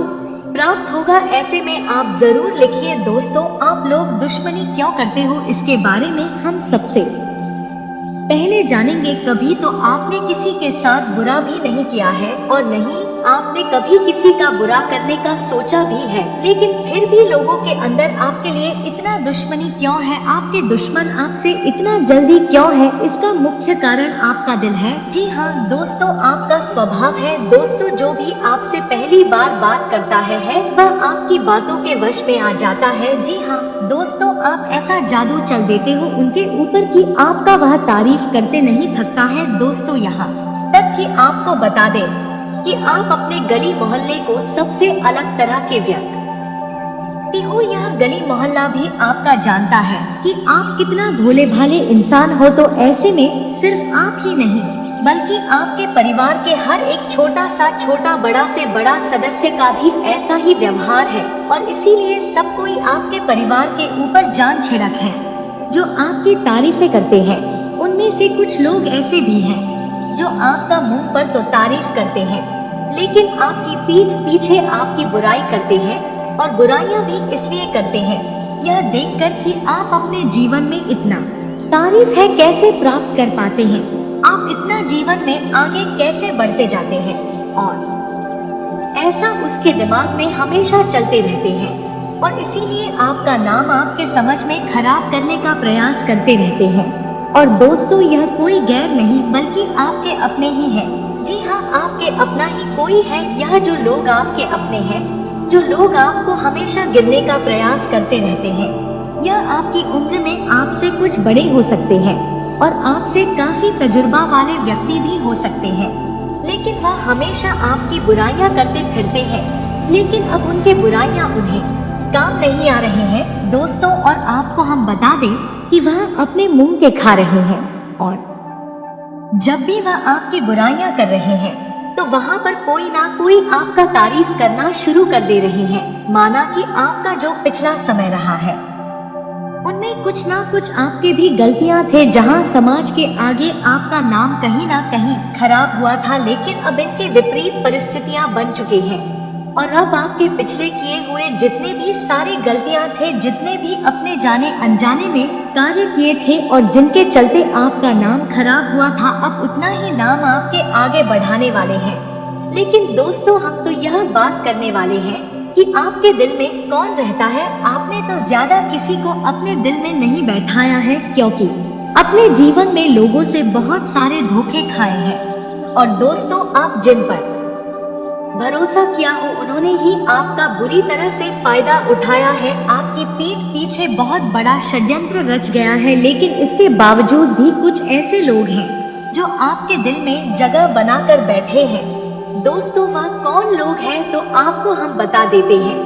[SPEAKER 1] प्राप्त होगा। ऐसे में आप जरूर लिखिए। दोस्तों, आप लोग दुश्मनी क्यों करते हो, इसके बारे में हम सबसे पहले जानेंगे। कभी तो आपने किसी के साथ बुरा भी नहीं किया है और नहीं आपने कभी किसी का बुरा करने का सोचा भी है, लेकिन फिर भी लोगों के अंदर आपके लिए इतना दुश्मनी क्यों है? आपके दुश्मन आपसे इतना जल्दी क्यों है? इसका मुख्य कारण आपका दिल है। जी हाँ दोस्तों, आपका स्वभाव है। दोस्तों, जो भी आपसे पहली बार बात करता है वह आपकी बातों के वश में आ जाता है। जी हाँ दोस्तों, आप ऐसा जादू चल देते हो उनके ऊपर कि आपका वह तारीफ करते नहीं थकता है। दोस्तों, यहाँ तक कि आपको बता दे कि आप अपने गली मोहल्ले को सबसे अलग तरह के व्यक्ति हो। यह गली मोहल्ला भी आपका जानता है कि आप कितना भोले भाले इंसान हो। तो ऐसे में सिर्फ आप ही नहीं बल्कि आपके परिवार के हर एक छोटा बड़ा से बड़ा सदस्य का भी ऐसा ही व्यवहार है, और इसीलिए सब कोई आपके परिवार के ऊपर जान छिड़क है जो आपकी तारीफें करते हैं। उनमें से कुछ लोग ऐसे भी हैं जो आपका मुंह पर तो तारीफ करते हैं, लेकिन आपकी पीठ पीछे आपकी बुराई करते हैं, और बुराइयां भी इसलिए करते हैं यह देखकर कि आप अपने जीवन में इतना तारीफ है कैसे प्राप्त कर पाते हैं, आप इतना जीवन में आगे कैसे बढ़ते जाते हैं। और ऐसा उसके दिमाग में हमेशा चलते रहते हैं, और इसीलिए आपका नाम आपके समझ में खराब करने का प्रयास करते रहते हैं। और दोस्तों, यह कोई गैर नहीं बल्कि आपके अपने ही हैं। जी हाँ, आपके अपना ही कोई है। यह जो लोग आपके अपने हैं, जो लोग आपको हमेशा गिरने का प्रयास करते रहते हैं, यह आपकी उम्र में आपसे कुछ बड़े हो सकते हैं और आपसे काफी तजुर्बा वाले व्यक्ति भी हो सकते हैं, लेकिन वह हमेशा आपकी बुराइयां करते फिरते हैं। लेकिन अब उनके बुराइयां उन्हें काम नहीं आ रहे हैं दोस्तों, और आपको हम बता दें कि वह अपने मुंह के खा रहे हैं, और जब भी वह आपकी बुराइयां कर रहे हैं तो वहाँ पर कोई ना कोई आपका तारीफ करना शुरू कर दे रहे हैं। माना कि आपका जो पिछला समय रहा है उनमें कुछ ना कुछ आपके भी गलतियां थे, जहां समाज के आगे आपका नाम कहीं ना कहीं खराब हुआ था, लेकिन अब इनके विपरीत परिस्थितियां बन चुकी हैं, और अब आपके पिछले किए हुए जितने भी सारी गलतियां थे, जितने भी अपने जाने अनजाने में कार्य किए थे और जिनके चलते आपका नाम खराब हुआ था, अब उतना ही नाम आपके आगे बढ़ाने वाले हैं। लेकिन दोस्तों, हम तो यह बात करने वाले हैं कि आपके दिल में कौन रहता है। आपने तो ज्यादा किसी को अपने दिल में नहीं बैठाया है, क्योंकि अपने जीवन में लोगों से बहुत सारे धोखे खाए हैं, और दोस्तों, आप जिन पर भरोसा किया हो उन्होंने ही आपका बुरी तरह से फायदा उठाया है। आपकी पीठ पीछे बहुत बड़ा षड्यंत्र रच गया है, लेकिन इसके बावजूद भी कुछ ऐसे लोग हैं जो आपके दिल में जगह बनाकर बैठे हैं। दोस्तों, वह कौन लोग हैं तो आपको हम बता देते हैं,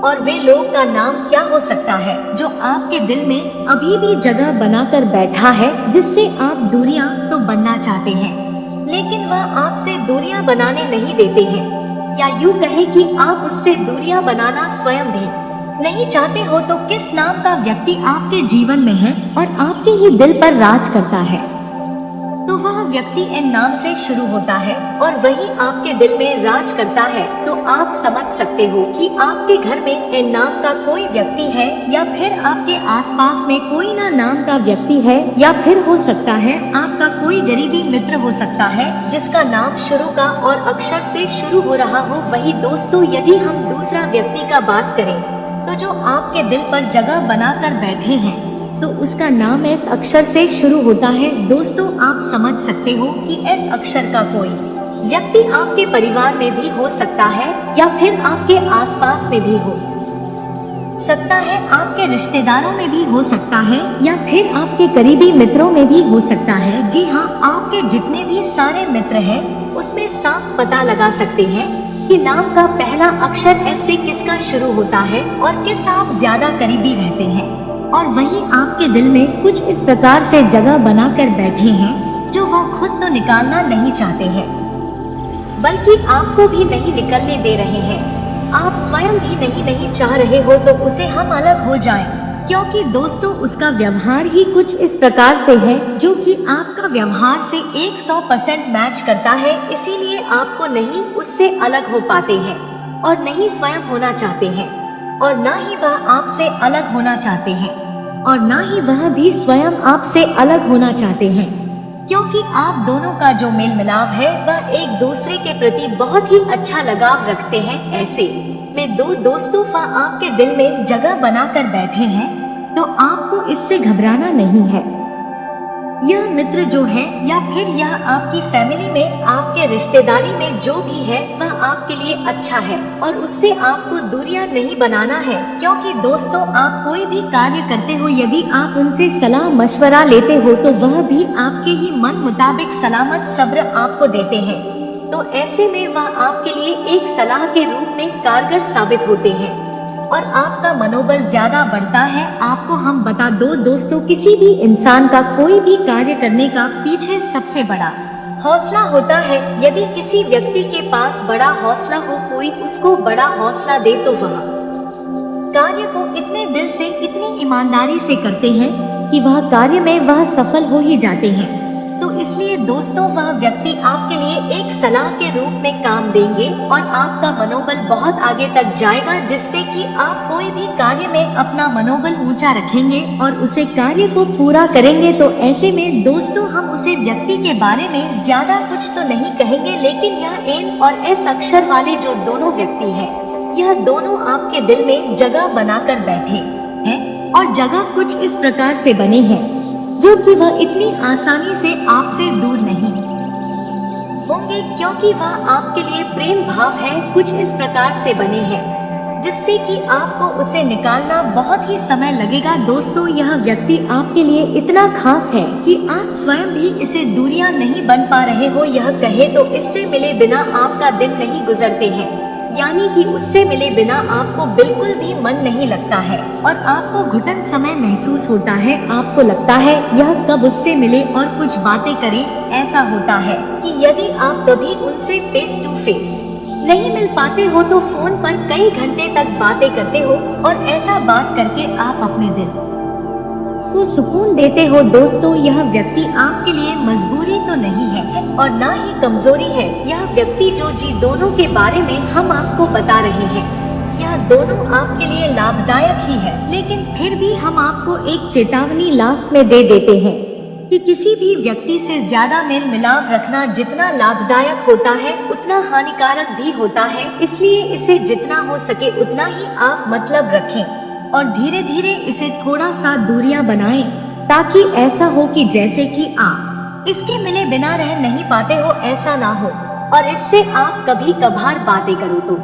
[SPEAKER 1] और वे लोग का नाम क्या हो सकता है जो आपके दिल में अभी भी जगह बनाकर बैठा है, जिससे आप दूरियां तो बनना चाहते हैं, लेकिन वह आपसे दूरियां बनाने नहीं देते हैं, या यूं कहें कि आप उससे दूरियां बनाना स्वयं भी नहीं चाहते हो। तो किस नाम का व्यक्ति आपके जीवन में है और आपके ही दिल पर राज करता है? तो वह व्यक्ति एन नाम से शुरू होता है और वही आपके दिल में राज करता है। तो आप समझ सकते हो कि आपके घर में एन नाम का कोई व्यक्ति है, या फिर आपके आसपास में कोई ना नाम का व्यक्ति है, या फिर हो सकता है आपका कोई गरीबी मित्र हो सकता है जिसका नाम शुरू का और अक्षर से शुरू हो रहा हो। वही दोस्तों, यदि हम दूसरा व्यक्ति का बात करें तो जो आपके दिल पर जगह बनाकर बैठे हैं, तो उसका नाम एस अक्षर से शुरू होता है। दोस्तों, आप समझ सकते हो कि एस अक्षर का कोई व्यक्ति आपके परिवार में भी हो सकता है, या फिर आपके आसपास में भी हो सकता है, आपके रिश्तेदारों में भी हो सकता है, या फिर आपके करीबी मित्रों में भी हो सकता है। जी हाँ, आपके जितने भी सारे मित्र हैं उसमें साफ पता लगा सकते हैं कि नाम का पहला अक्षर एस से किसका शुरू होता है और किस आप ज्यादा करीबी रहते हैं। और वहीं आपके दिल में कुछ इस प्रकार से जगह बनाकर बैठे हैं जो वह खुद तो निकालना नहीं चाहते हैं, बल्कि आपको भी नहीं निकलने दे रहे हैं। आप स्वयं भी नहीं चाह रहे हो तो उसे हम अलग हो जाएं, क्योंकि दोस्तों, उसका व्यवहार ही कुछ इस प्रकार से है जो कि आपका व्यवहार से 100% मैच करता है। इसीलिए आपको नहीं उससे अलग हो पाते हैं, और नहीं स्वयं होना चाहते हैं, और ना ही वह आपसे अलग होना चाहते हैं, और ना ही वह भी स्वयं आपसे अलग होना चाहते हैं, क्योंकि आप दोनों का जो मेल मिलाप है वह एक दूसरे के प्रति बहुत ही अच्छा लगाव रखते हैं। ऐसे में दो दोस्तों आपके दिल में जगह बनाकर बैठे हैं, तो आपको इससे घबराना नहीं है। यह मित्र जो है या फिर यह आपकी फैमिली में, आपके रिश्तेदारी में जो भी है वह आपके लिए अच्छा है और उससे आपको दूरियां नहीं बनाना है। क्योंकि दोस्तों, आप कोई भी कार्य करते हो, यदि आप उनसे सलाह मशवरा लेते हो तो वह भी आपके ही मन मुताबिक सलामत सब्र आपको देते हैं। तो ऐसे में वह आपके लिए एक सलाह के रूप में कारगर साबित होते हैं और आपका मनोबल ज्यादा बढ़ता है। आपको हम बता दो दोस्तों, किसी भी इंसान का कोई भी कार्य करने का पीछे सबसे बड़ा हौसला होता है। यदि किसी व्यक्ति के पास बड़ा हौसला हो, कोई उसको बड़ा हौसला दे, तो वह कार्य को इतने दिल से, इतनी ईमानदारी से करते हैं कि वह कार्य में वह सफल हो ही जाते हैं। तो इसलिए दोस्तों, वह व्यक्ति आपके लिए एक सलाह के रूप में काम देंगे और आपका मनोबल बहुत आगे तक जाएगा, जिससे कि आप कोई भी कार्य में अपना मनोबल ऊंचा रखेंगे और उसे कार्य को पूरा करेंगे। तो ऐसे में दोस्तों, हम उसे व्यक्ति के बारे में ज्यादा कुछ तो नहीं कहेंगे, लेकिन यह एन और एस अक्षर वाले जो दोनों व्यक्ति हैं, यह दोनों आपके दिल में जगह बनाकर बैठे हैं और जगह कुछ इस प्रकार से बने हैं जो कि वह इतनी आसानी से आपसे दूर नहीं होंगे, क्योंकि वह आपके लिए प्रेम भाव है कुछ इस प्रकार से बने हैं जिससे कि आपको उसे निकालना बहुत ही समय लगेगा। दोस्तों, यह व्यक्ति आपके लिए इतना खास है कि आप स्वयं भी इसे दूरियां नहीं बन पा रहे हो। यह कहे तो इससे मिले बिना आपका दिन नहीं गुजरते हैं, यानी कि उससे मिले बिना आपको बिल्कुल भी मन नहीं लगता है और आपको घुटन समय महसूस होता है। आपको लगता है यह कब उससे मिले और कुछ बातें करें। ऐसा होता है कि यदि आप कभी उनसे फेस टू फेस नहीं मिल पाते हो तो फोन पर कई घंटे तक बातें करते हो और ऐसा बात करके आप अपने दिल को सुकून देते हो। दोस्तों, यह व्यक्ति आपके लिए मजबूरी तो नहीं है और ना ही कमजोरी है। यह व्यक्ति जो जी दोनों के बारे में हम आपको बता रहे हैं, यह दोनों आपके लिए लाभदायक ही है। लेकिन फिर भी हम आपको एक चेतावनी लास्ट में दे देते हैं कि किसी भी व्यक्ति से ज्यादा मेल मिलाप रखना जितना लाभदायक होता है उतना हानिकारक भी होता है। इसलिए इसे जितना हो सके उतना ही आप मतलब रखें और धीरे धीरे इसे थोड़ा सा दूरियां बनाएं, ताकि ऐसा हो कि जैसे कि आप इसके मिले बिना रह नहीं पाते हो, ऐसा ना हो और इससे आप कभी कभार बातें करो तो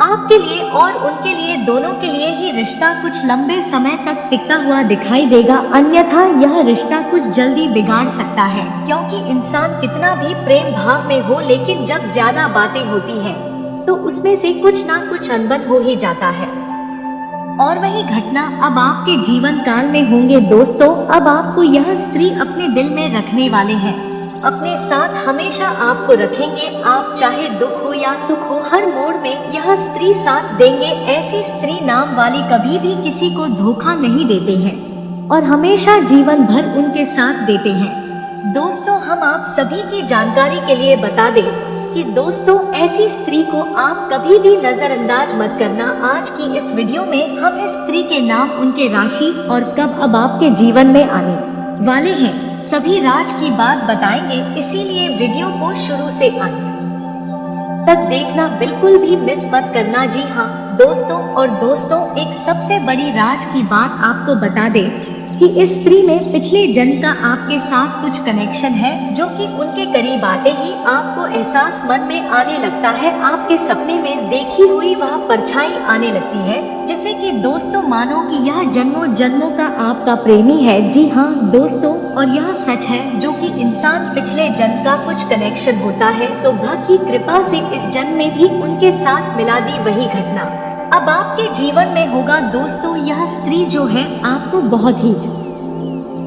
[SPEAKER 1] आपके लिए और उनके लिए, दोनों के लिए ही रिश्ता कुछ लंबे समय तक टिकता हुआ दिखाई देगा। अन्यथा यह रिश्ता कुछ जल्दी बिगाड़ सकता है, क्योंकि इंसान कितना भी प्रेम भाव में हो, लेकिन जब ज्यादा बातें होती हैं तो उसमें से कुछ ना कुछ अनबन हो ही जाता है और वही घटना अब आपके जीवन काल में होंगे। दोस्तों, अब आपको यह स्त्री अपने दिल में रखने वाले हैं, अपने साथ हमेशा आपको रखेंगे। आप चाहे दुख हो या सुख हो, हर मोड़ में यह स्त्री साथ देंगे। ऐसी स्त्री नाम वाली कभी भी किसी को धोखा नहीं देते हैं और हमेशा जीवन भर उनके साथ देते हैं। दोस्तों, हम आप सभी की जानकारी के लिए बता दें कि दोस्तों, ऐसी स्त्री को आप कभी भी नजरअंदाज मत करना। आज की इस वीडियो में हम इस स्त्री के नाम, उनके राशि और कब अब आपके जीवन में आने वाले हैं, सभी राज की बात बताएंगे। इसीलिए वीडियो को शुरू से अंत तक देखना बिल्कुल भी मिस मत करना। जी हाँ दोस्तों, और दोस्तों, एक सबसे बड़ी राज की बात आपको बता दे कि इस स्त्री में पिछले जन्म का आपके साथ कुछ कनेक्शन है, जो कि उनके करीब आते ही आपको एहसास मन में आने लगता है। आपके सपने में देखी हुई वह परछाई आने लगती है, जिसे कि दोस्तों मानो कि यह जन्मों जन्मों का आपका प्रेमी है। जी हाँ दोस्तों, और यह सच है जो कि इंसान पिछले जन्म का कुछ कनेक्शन होता है, तो भगवान की कृपा से इस जन्म में भी उनके साथ मिला दी वही घटना अब आपके जीवन में होगा। दोस्तों, यह स्त्री जो है आपको बहुत ही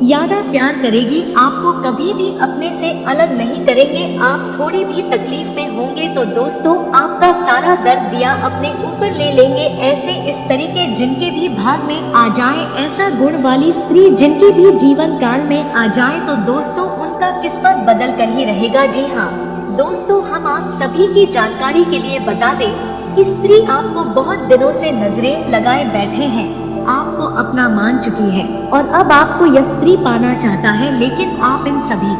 [SPEAKER 1] ज्यादा प्यार करेगी, आपको कभी भी अपने से अलग नहीं करेंगे। आप थोड़ी भी तकलीफ में होंगे तो दोस्तों आपका सारा दर्द दिया अपने ऊपर ले लेंगे। ऐसे इस तरीके जिनके भी भाग में आ जाए, ऐसा गुण वाली स्त्री जिनकी भी जीवन काल में आ जाए, तो दोस्तों उनका किस्मत बदल कर ही रहेगा। जी हाँ दोस्तों, हम आप सभी की जानकारी के लिए बता दें कि स्त्री आपको बहुत दिनों से नजरें लगाए बैठे हैं आपको अपना मान चुकी है और अब आपको यह स्त्री पाना चाहता है, लेकिन आप इन सभी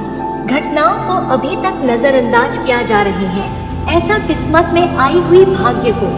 [SPEAKER 1] घटनाओं को अभी तक नजरअंदाज किया जा रहे हैं। ऐसा किस्मत में आई हुई भाग्य को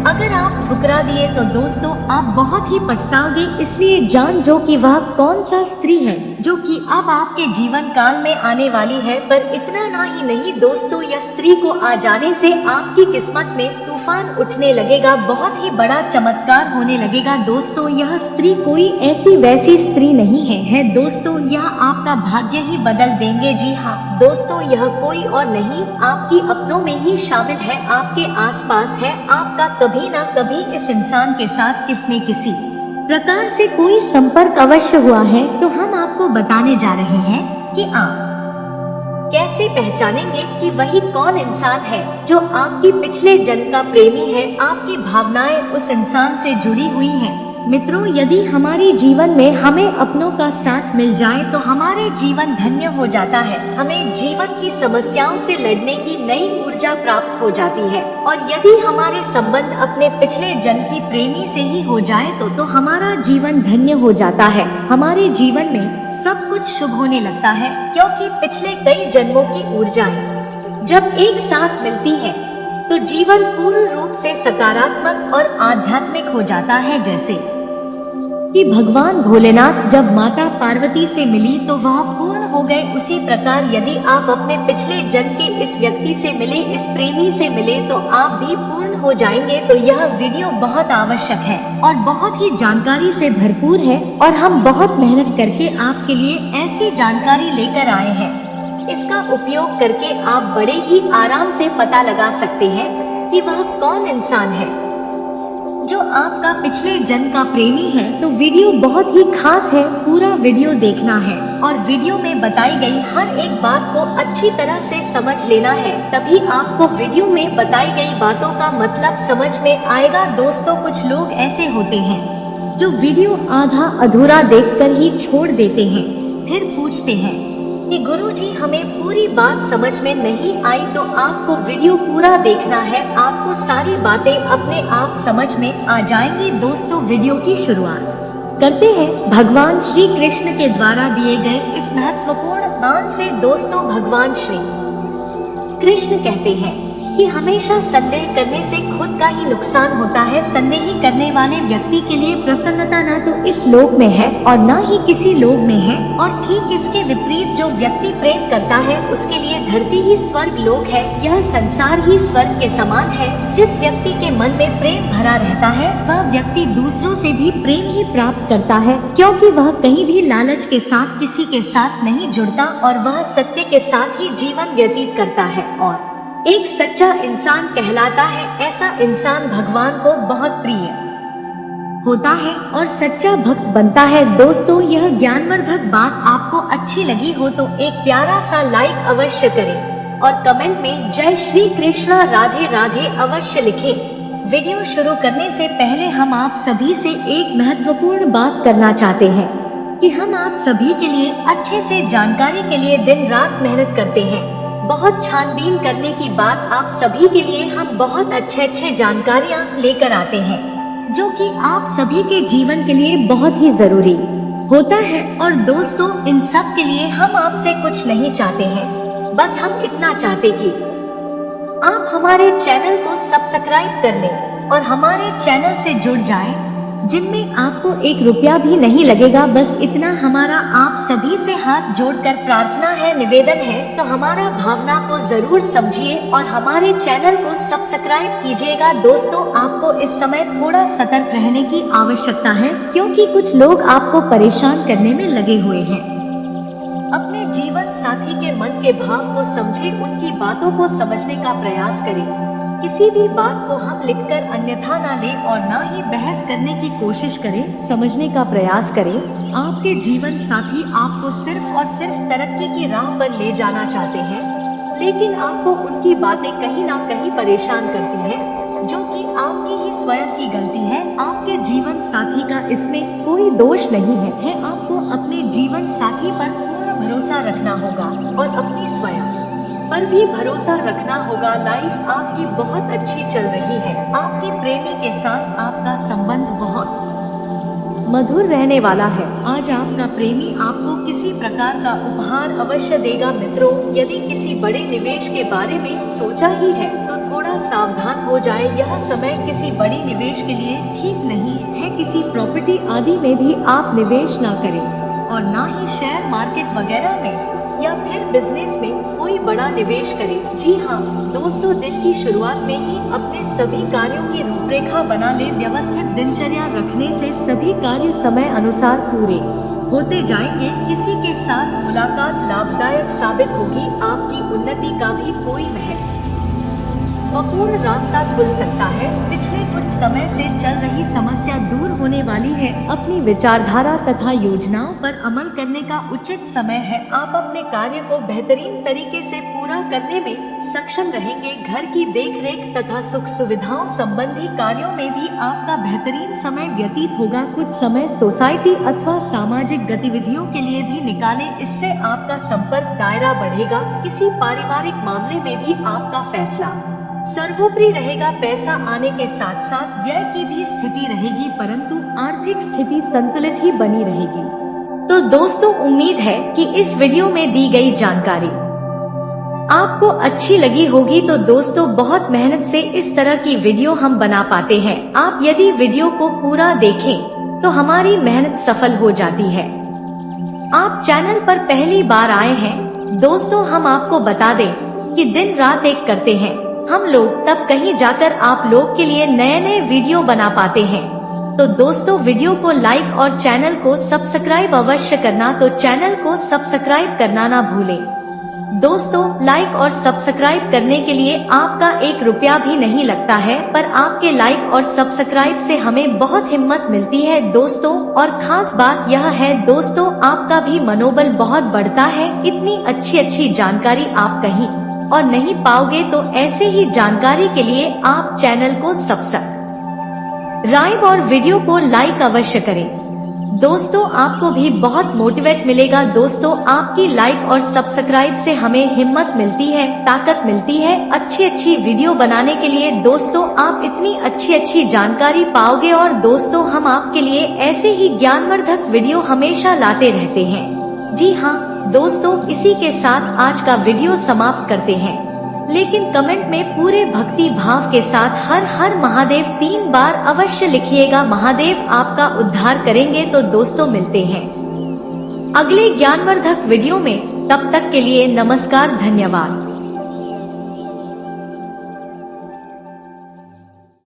[SPEAKER 1] अगर आप ठुकरा दिए तो दोस्तों आप बहुत ही पछताओगे। इसलिए जान जो कि वह कौन सा स्त्री है जो कि अब आपके जीवन काल में आने वाली है। पर इतना ना ही नहीं दोस्तों, यह स्त्री को आ जाने से आपकी किस्मत में तूफान उठने लगेगा, बहुत ही बड़ा चमत्कार होने लगेगा। दोस्तों यह स्त्री कोई ऐसी वैसी स्त्री नहीं है दोस्तों, यह आपका भाग्य ही बदल देंगे। जी हाँ दोस्तों, यह कोई और नहीं आपकी अपनों में ही शामिल है, आपके आसपास है। आपका कभी ना कभी इस इंसान के साथ किसी किसी प्रकार से कोई संपर्क अवश्य हुआ है। तो हम आपको बताने जा रहे हैं कि आप कैसे पहचानेंगे कि वही कौन इंसान है जो आपकी पिछले जन्म का प्रेमी है। आपकी भावनाएं उस इंसान से जुड़ी हुई हैं। मित्रों, यदि हमारे जीवन में हमें अपनों का साथ मिल जाए तो हमारे जीवन धन्य हो जाता है। हमें जीवन की समस्याओं से लड़ने की नई ऊर्जा प्राप्त हो जाती है। और यदि हमारे संबंध अपने पिछले जन्म की प्रेमी से ही हो जाए तो हमारा जीवन धन्य हो जाता है। हमारे जीवन में सब कुछ शुभ होने लगता है, क्योंकि पिछले कई जन्मों की ऊर्जाएं जब एक साथ मिलती है तो जीवन पूर्ण रूप से सकारात्मक और आध्यात्मिक हो जाता है। जैसे कि भगवान भोलेनाथ जब माता पार्वती से मिली तो वह पूर्ण हो गए, उसी प्रकार यदि आप अपने पिछले जन्म के इस व्यक्ति से मिले, इस प्रेमी से मिले तो आप भी पूर्ण हो जाएंगे। तो यह वीडियो बहुत आवश्यक है और बहुत ही जानकारी से भरपूर है और हम बहुत मेहनत करके आपके लिए ऐसी जानकारी लेकर आए हैं। इसका उपयोग करके आप बड़े ही आराम से पता लगा सकते हैं कि वह कौन इंसान है जो आपका पिछले जन्म का प्रेमी है। तो वीडियो बहुत ही खास है, पूरा वीडियो देखना है और वीडियो में बताई गई हर एक बात को अच्छी तरह से समझ लेना है, तभी आपको वीडियो में बताई गई बातों का मतलब समझ में आएगा। दोस्तों कुछ लोग ऐसे होते हैं जो वीडियो आधा अधूरा देखकर ही छोड़ देते हैं, फिर पूछते हैं कि गुरुजी हमें पूरी बात समझ में नहीं आई। तो आपको वीडियो पूरा देखना है, आपको सारी बातें अपने आप समझ में आ जाएंगी। दोस्तों वीडियो की शुरुआत करते हैं भगवान श्री कृष्ण के द्वारा दिए गए इस महत्वपूर्ण ज्ञान से। दोस्तों भगवान श्री कृष्ण कहते हैं कि हमेशा संदेह करने से खुद का ही नुकसान होता है। संदेह करने वाले व्यक्ति के लिए प्रसन्नता ना तो इस लोक में है और ना ही किसी लोक में है, और ठीक इसके विपरीत जो व्यक्ति प्रेम करता है उसके लिए धरती ही स्वर्ग लोक है, यह संसार ही स्वर्ग के समान है। जिस व्यक्ति के मन में प्रेम भरा रहता है वह व्यक्ति दूसरों से भी प्रेम ही प्राप्त करता है, क्योंकि वह कहीं भी लालच के साथ किसी के साथ नहीं जुड़ता और वह सत्य के साथ ही जीवन व्यतीत करता है और एक सच्चा इंसान कहलाता है। ऐसा इंसान भगवान को बहुत प्रिय होता है और सच्चा भक्त बनता है। दोस्तों यह ज्ञानवर्धक बात आपको अच्छी लगी हो तो एक प्यारा सा लाइक अवश्य करें और कमेंट में जय श्री कृष्णा राधे राधे अवश्य लिखें। वीडियो शुरू करने से पहले हम आप सभी से एक महत्वपूर्ण बात करना चाहते हैं कि हम आप सभी के लिए अच्छे से जानकारी के लिए दिन रात मेहनत करते हैं। बहुत छानबीन करने की बात आप सभी के लिए हम बहुत अच्छे जानकारियाँ लेकर आते हैं जो कि आप सभी के जीवन के लिए बहुत ही जरूरी होता है। और दोस्तों इन सब के लिए हम आपसे कुछ नहीं चाहते हैं, बस हम इतना चाहते कि आप हमारे चैनल को सब्सक्राइब कर लें और हमारे चैनल से जुड़ जाएं, जिनमें आपको 1 रुपया भी नहीं लगेगा। बस इतना हमारा आप सभी से हाथ जोड़कर प्रार्थना है, निवेदन है। तो हमारा भावना को जरूर समझिए और हमारे चैनल को सब्सक्राइब कीजिएगा। दोस्तों आपको इस समय थोड़ा सतर्क रहने की आवश्यकता है, क्योंकि कुछ लोग आपको परेशान करने में लगे हुए हैं। अपने जीवन साथी के मन के भाव को समझे, उनकी बातों को समझने का प्रयास करें। किसी भी बात को हम लिखकर अन्यथा ना लें और ना ही बहस करने की कोशिश करें, समझने का प्रयास करें। आपके जीवन साथी आपको सिर्फ और सिर्फ तरक्की की राह पर ले जाना चाहते हैं, लेकिन आपको उनकी बातें कहीं ना कहीं परेशान करती हैं, जो कि आपकी ही स्वयं की गलती है। आपके जीवन साथी का इसमें कोई दोष नहीं है। आपको अपने जीवन साथी पर पूर्ण भरोसा रखना होगा और अपनी स्वयं पर भी भरोसा रखना होगा। लाइफ आपकी बहुत अच्छी चल रही है, आपके प्रेमी के साथ आपका संबंध बहुत मधुर रहने वाला है। आज आपका प्रेमी आपको किसी प्रकार का उपहार अवश्य देगा। मित्रों, यदि किसी बड़े निवेश के बारे में सोचा ही है तो थोड़ा सावधान हो जाए। यह समय किसी बड़ी निवेश के लिए ठीक नहीं है। किसी प्रॉपर्टी आदि में भी आप निवेश ना करें और ना ही शेयर मार्केट वगैरह में या फिर बिजनेस में कोई बड़ा निवेश करें। जी हाँ दोस्तों, दिन की शुरुआत में ही अपने सभी कार्यों की रूपरेखा बना ले। व्यवस्थित दिनचर्या रखने से सभी कार्य समय अनुसार पूरे होते जाएंगे। किसी के साथ मुलाकात लाभदायक साबित होगी। आपकी उन्नति का भी कोई महत्वपूर्ण रास्ता खुल सकता है। पिछले कुछ समय से चल रही समस्या दूर होने वाली है। अपनी विचारधारा तथा योजनाओं पर अमल करने का उचित समय है। आप अपने कार्य को बेहतरीन तरीके से पूरा करने में सक्षम रहेंगे। घर की देखरेख तथा सुख सुविधाओं संबंधी कार्यों में भी आपका बेहतरीन समय व्यतीत होगा। कुछ समय सोसाइटी अथवा सामाजिक गतिविधियों के लिए भी निकालें, इससे आपका संपर्क दायरा बढ़ेगा। किसी पारिवारिक मामले में भी आपका फैसला सर्वोपरि रहेगा। पैसा आने के साथ साथ व्यय की भी स्थिति रहेगी, परंतु आर्थिक स्थिति संतुलित ही बनी रहेगी। तो दोस्तों, उम्मीद है कि इस वीडियो में दी गई जानकारी आपको अच्छी लगी होगी। तो दोस्तों, बहुत मेहनत से इस तरह की वीडियो हम बना पाते हैं। आप यदि वीडियो को पूरा देखें तो हमारी मेहनत सफल हो जाती है। आप चैनल पर पहली बार आए हैं दोस्तों, हम आपको बता दें कि दिन रात एक करते हैं हम लोग, तब कहीं जाकर आप लोग के लिए नए नए वीडियो बना पाते हैं। तो दोस्तों, वीडियो को लाइक और चैनल को सब्सक्राइब अवश्य करना। तो चैनल को सब्सक्राइब करना ना भूलें। दोस्तों, लाइक और सब्सक्राइब करने के लिए आपका 1 रुपया भी नहीं लगता है, पर आपके लाइक और सब्सक्राइब से हमें बहुत हिम्मत मिलती है दोस्तों। और खास बात यह है दोस्तों, आपका भी मनोबल बहुत बढ़ता है। इतनी अच्छी जानकारी आप कहीं और नहीं पाओगे। तो ऐसे ही जानकारी के लिए आप चैनल को सब्सक्राइब और वीडियो को लाइक अवश्य करें। दोस्तों, आपको भी बहुत मोटिवेट मिलेगा। दोस्तों, आपकी लाइक और सब्सक्राइब से हमें हिम्मत मिलती है, ताकत मिलती है अच्छी वीडियो बनाने के लिए। दोस्तों, आप इतनी अच्छी जानकारी पाओगे और दोस्तों, हम आपके लिए ऐसे ही ज्ञानवर्धक वीडियो हमेशा लाते रहते हैं। जी हाँ दोस्तों, इसी के साथ आज का वीडियो समाप्त करते हैं। लेकिन कमेंट में पूरे भक्ति भाव के साथ हर हर महादेव 3 बार अवश्य लिखिएगा। महादेव आपका उद्धार करेंगे। तो दोस्तों, मिलते हैं अगले ज्ञानवर्धक वीडियो में। तब तक के लिए नमस्कार, धन्यवाद।